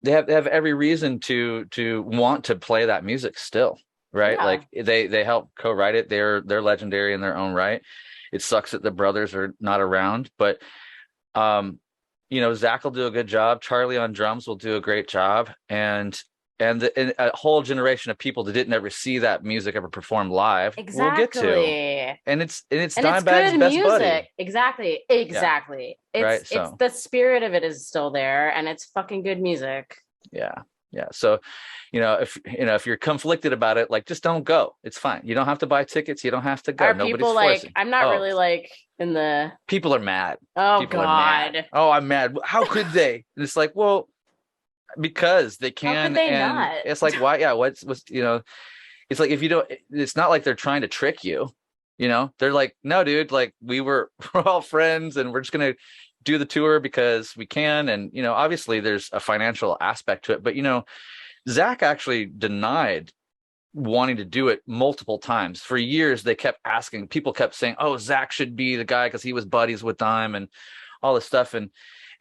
they have every reason to want to play that music still, right? Yeah. Like they help co-write it. They're legendary in their own right. It sucks that the brothers are not around, but Zach will do a good job. Charlie on drums will do a great job, and a whole generation of people that didn't ever see that music ever performed live will get to. Exactly. And it's And it's Dimebag's good best buddy. music. Exactly. Exactly. Right. It's So the spirit of it is still there, and it's fucking good music. yeah. So, if you're conflicted about it, like just don't go. It's fine. You don't have to buy tickets. You don't have to go. Are Nobody's people like, forcing. I'm not really like in the, People are mad. oh People are mad. God. Oh, I'm mad. How could they? And it's like, well, because they How can. could they and not? it's like, why? Yeah. What's it's like, if you don't, it's not like they're trying to trick you. They're like, no, dude, like we're all friends and we're just going to do the tour because we can. And, obviously there's a financial aspect to it, but, Zach actually denied wanting to do it multiple times. For years, they kept asking, people kept saying, oh, Zach should be the guy because he was buddies with Dime and all this stuff. And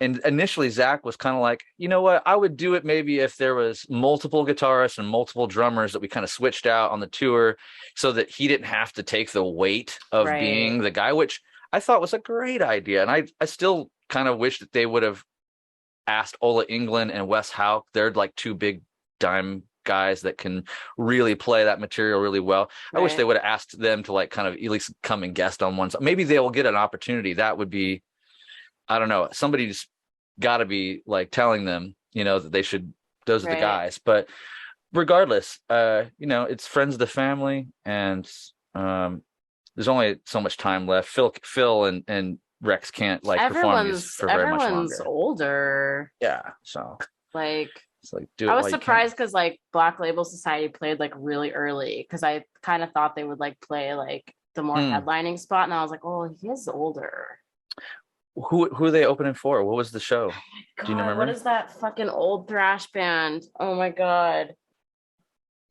initially, Zach was kind of like, you know what, I would do it maybe if there was multiple guitarists and multiple drummers that we kind of switched out on the tour so that he didn't have to take the weight of being the guy, which I thought was a great idea. And I still kind of wish that they would have asked Ola England and Wes Hauck. They're like two big Dime guys that can really play that material really well. I wish they would have asked them to like kind of at least come and guest on one side. Maybe they will get an opportunity. That would be, I don't know, somebody's got to be like telling them, that they should, those are the guys. But regardless, it's friends of the family, and there's only so much time left. Phil and Rex can't like perform these for very much longer. Everyone's older. Yeah, so like it's like, do it. I was surprised because like Black Label Society played like really early, because I kind of thought they would like play like the more headlining spot, and I was like, oh, he is older. Who are they opening for? What was the show? God, do you remember? What is that fucking old thrash band? Oh my God.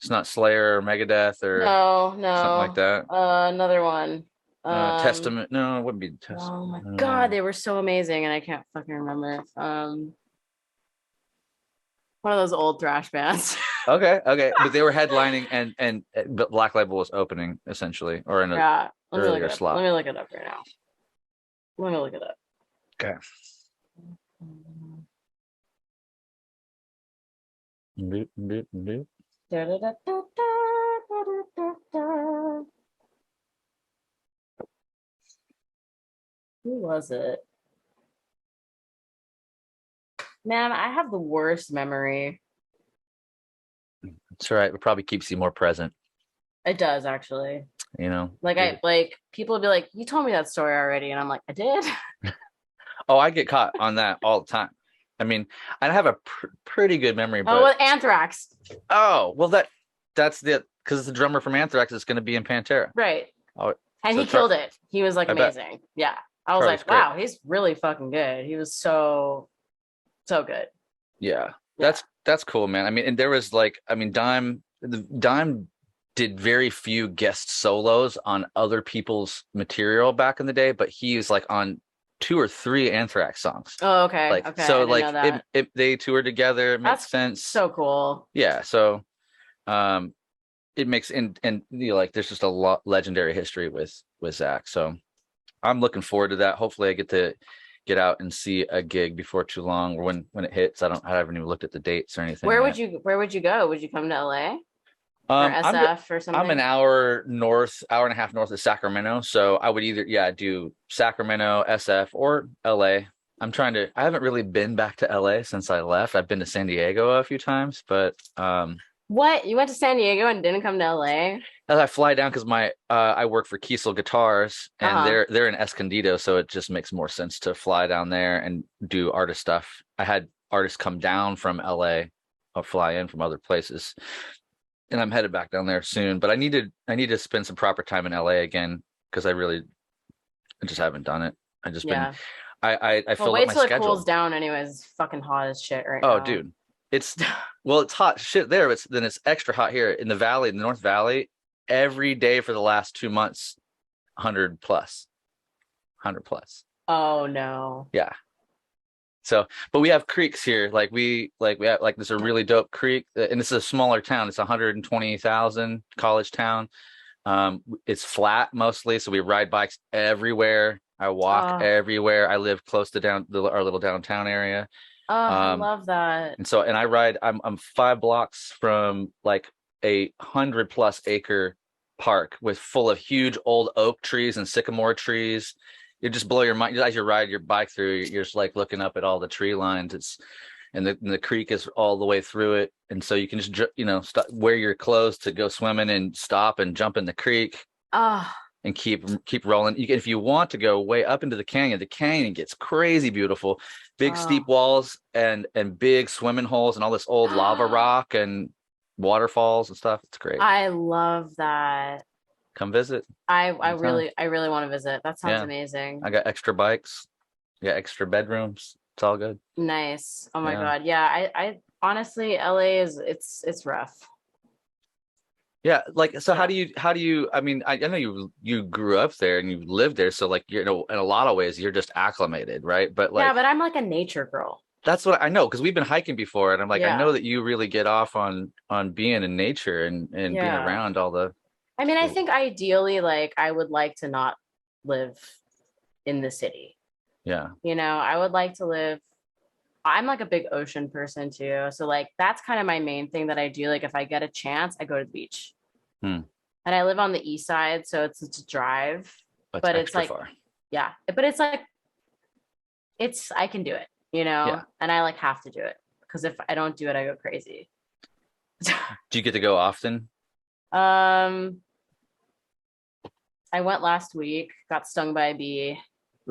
It's not Slayer or Megadeth or something like that. Another one. Testament. No, it wouldn't be Testament. Oh my God, they were so amazing, and I can't fucking remember. One of those old thrash bands. Okay, but they were headlining, and but Black Label was opening essentially, or in a earlier slot. Let me look it up right now. Let me look it up. Okay. Boop, boop, boop. Who was it? Man, I have the worst memory. That's right. It probably keeps you more present. It does, actually. Like people will be like, you told me that story already, and I'm like, I did. Oh, I get caught on that all the time. I mean, I have a pretty good memory. But... Oh, with Anthrax. Oh, well, that's because the drummer from Anthrax is going to be in Pantera. Right. Oh, and so he killed it. He was like amazing. Yeah. I was Charlie's like, wow, he's really fucking good. He was so good. Yeah. That's cool, man. I mean, and there was like, I mean, Dime did very few guest solos on other people's material back in the day, but he was like on 2 or 3 Anthrax songs. Oh, okay. Like, okay. so like they toured together. It makes sense. So cool. Yeah. So, it makes and like there's just a lot legendary history with Zach. So I'm looking forward to that. Hopefully I get to get out and see a gig before too long, or when it hits. I haven't even looked at the dates or anything. Where would you go? Would you come to LA? Or SF or something? I'm an hour and a half north of Sacramento. So I would either, do Sacramento, SF, or LA. I haven't really been back to LA since I left. I've been to San Diego a few times, but what? You went to San Diego and didn't come to LA? As I fly down because I work for Kiesel Guitars, and they're in Escondido, so it just makes more sense to fly down there and do artist stuff. I had artists come down from LA or fly in from other places. And I'm headed back down there soon, but I need to spend some proper time in LA again, because I just haven't done it. I just been I fill up my schedule. Wait till it cools down anyways. It's fucking hot as shit right now. Oh, dude. It's hot shit there, but then it's extra hot here in the valley, in the North Valley. Every day for the last 2 months, 100 plus. Oh no. Yeah. So, but we have creeks here. We have there's a really dope creek, and this is a smaller town. It's 120,000 college town. It's flat mostly, so we ride bikes everywhere. I walk everywhere. I live close to our little downtown area. Oh, I love that. And I ride. I'm 5 blocks from like a 100+ acre park full of huge old oak trees and sycamore trees. You just blow your mind as you ride your bike through. You're just like looking up at all the tree lines. And the creek is all the way through it, and so you can just wear your clothes to go swimming and stop and jump in the creek. And keep rolling. If you want to go way up into the canyon gets crazy beautiful. Big steep walls and big swimming holes and all this old lava rock and waterfalls and stuff. It's great. I love that. Come visit. I really want to visit. That sounds amazing. I got extra bikes. I got extra bedrooms. It's all good. Nice. Oh my God. Yeah. I honestly, LA it's rough. Yeah. So how do you, I mean, I know you grew up there and you lived there. So like, in a lot of ways you're just acclimated, right? But but I'm like a nature girl. That's what I know. Cause we've been hiking before and I'm like, I know that you really get off on being in nature and being around all the. I mean, I think ideally, like I would like to not live in the city. Yeah. I would like to live. I'm like a big ocean person too. So like, that's kind of my main thing that I do. Like if I get a chance, I go to the beach. And I live on the east side. So it's a drive, but it's like, far. Yeah, but it's like, I can do it, and I like have to do it because if I don't do it, I go crazy. Do you get to go often? I went last week, got stung by a bee.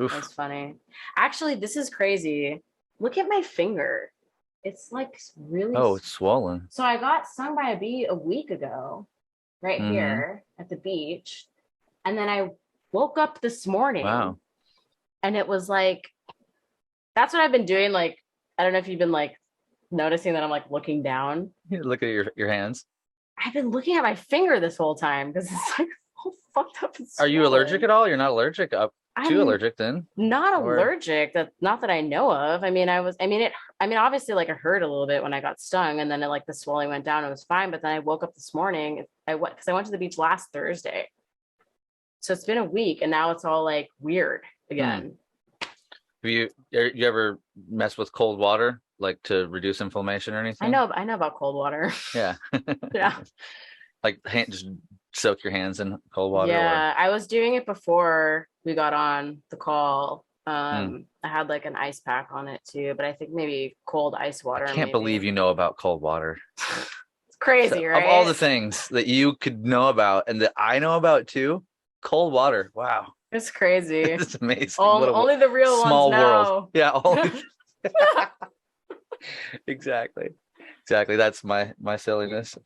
Oof. That was funny. Actually, this is crazy. Look at my finger. It's like really. Oh, it's swollen. So I got stung by a bee a week ago, right here at the beach. And then I woke up this morning. Wow. And it was like, that's what I've been doing. Like, I don't know if you've been like noticing that I'm like looking down. Look at your hands. I've been looking at my finger this whole time because it's like all fucked up. Are you allergic at all? You're not allergic? Too allergic then? Not allergic. Not that I know of. I mean, obviously like it hurt a little bit when I got stung and then like the swelling went down. It was fine. But then I woke up this morning. I went to the beach last Thursday. So it's been a week and now it's all like weird again. Have you ever messed with cold water, like to reduce inflammation or anything? I know about cold water. Yeah. Yeah. Like just soak your hands in cold water. Yeah, I was doing it before we got on the call. I had like an ice pack on it too, but I think maybe cold ice water. I can't believe you know about cold water. It's crazy, right? Of all the things that you could know about and that I know about too, cold water. Wow. It's crazy. It's amazing. Only the real small ones know. World. Yeah. Exactly. That's my silliness.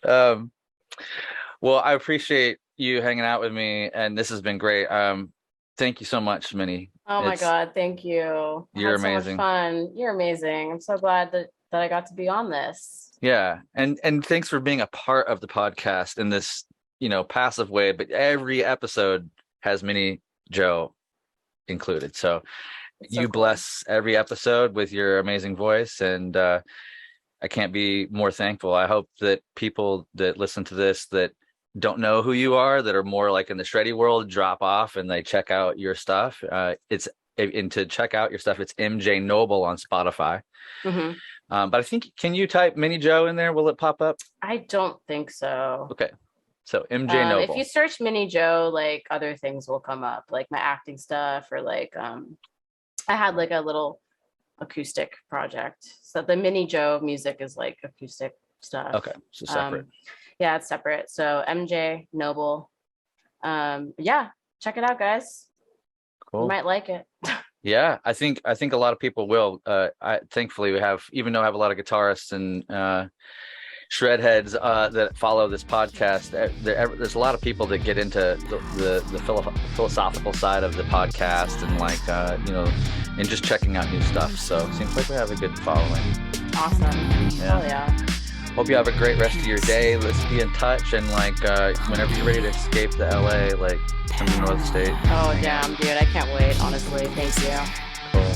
Well, I appreciate you hanging out with me, and this has been great. Thank you so much, Minni. Oh my God, thank you. You're So amazing. much fun. You're amazing. I'm so glad that I got to be on this. Yeah, and thanks for being a part of the podcast in this, passive way. But every episode has Minni Jo included. So you bless every episode with your amazing voice, and I can't be more thankful. I hope that people that listen to this that don't know who you are, that are more like in the shreddy world, drop off and they check out your stuff. To check out your stuff, it's MJ Noble on Spotify. But I think, can you type Minni Jo in there? Will it pop up? I don't think so. Okay. So MJ Noble. If you search Minni Jo, like other things will come up, like my acting stuff, or like I had like a little acoustic project. So the Minni Jo music is like acoustic stuff. Okay, so separate. Yeah, it's separate. So MJ Noble. Yeah, check it out, guys. Cool. You might like it. Yeah, I think a lot of people will. Thankfully, we have, even though I have a lot of guitarists and shred heads that follow this podcast, there's a lot of people that get into the philosophical side of the podcast and like and just checking out new stuff. So it seems like we have a good following. Awesome. Yeah. Hell yeah. Hope you have a great rest of your day. Let's be in touch, and like whenever you're ready to escape to LA, like come to North State. Oh damn, dude, I can't wait. Honestly, thank you. Cool.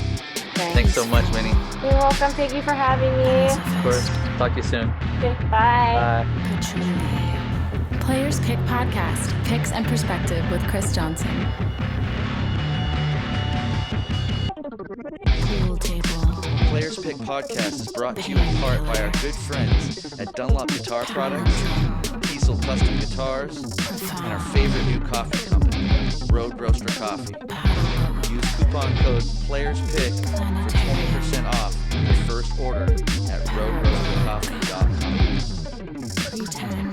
Thanks so much, Minnie. You're welcome. Thank you for having me. Of course. Talk to you soon. Okay, bye. Bye. Players Pick Podcast, Picks and Perspective with Chrys Johnson. Pool table. Players Pick Podcast is brought to you in part by our good friends at Dunlop Guitar Products, Kiesel Custom Guitars, and our favorite new coffee company, Road Roaster Coffee. Use coupon code PLAYERSPICK for 20% off your first order at roadroastercoffee.com. Pretend.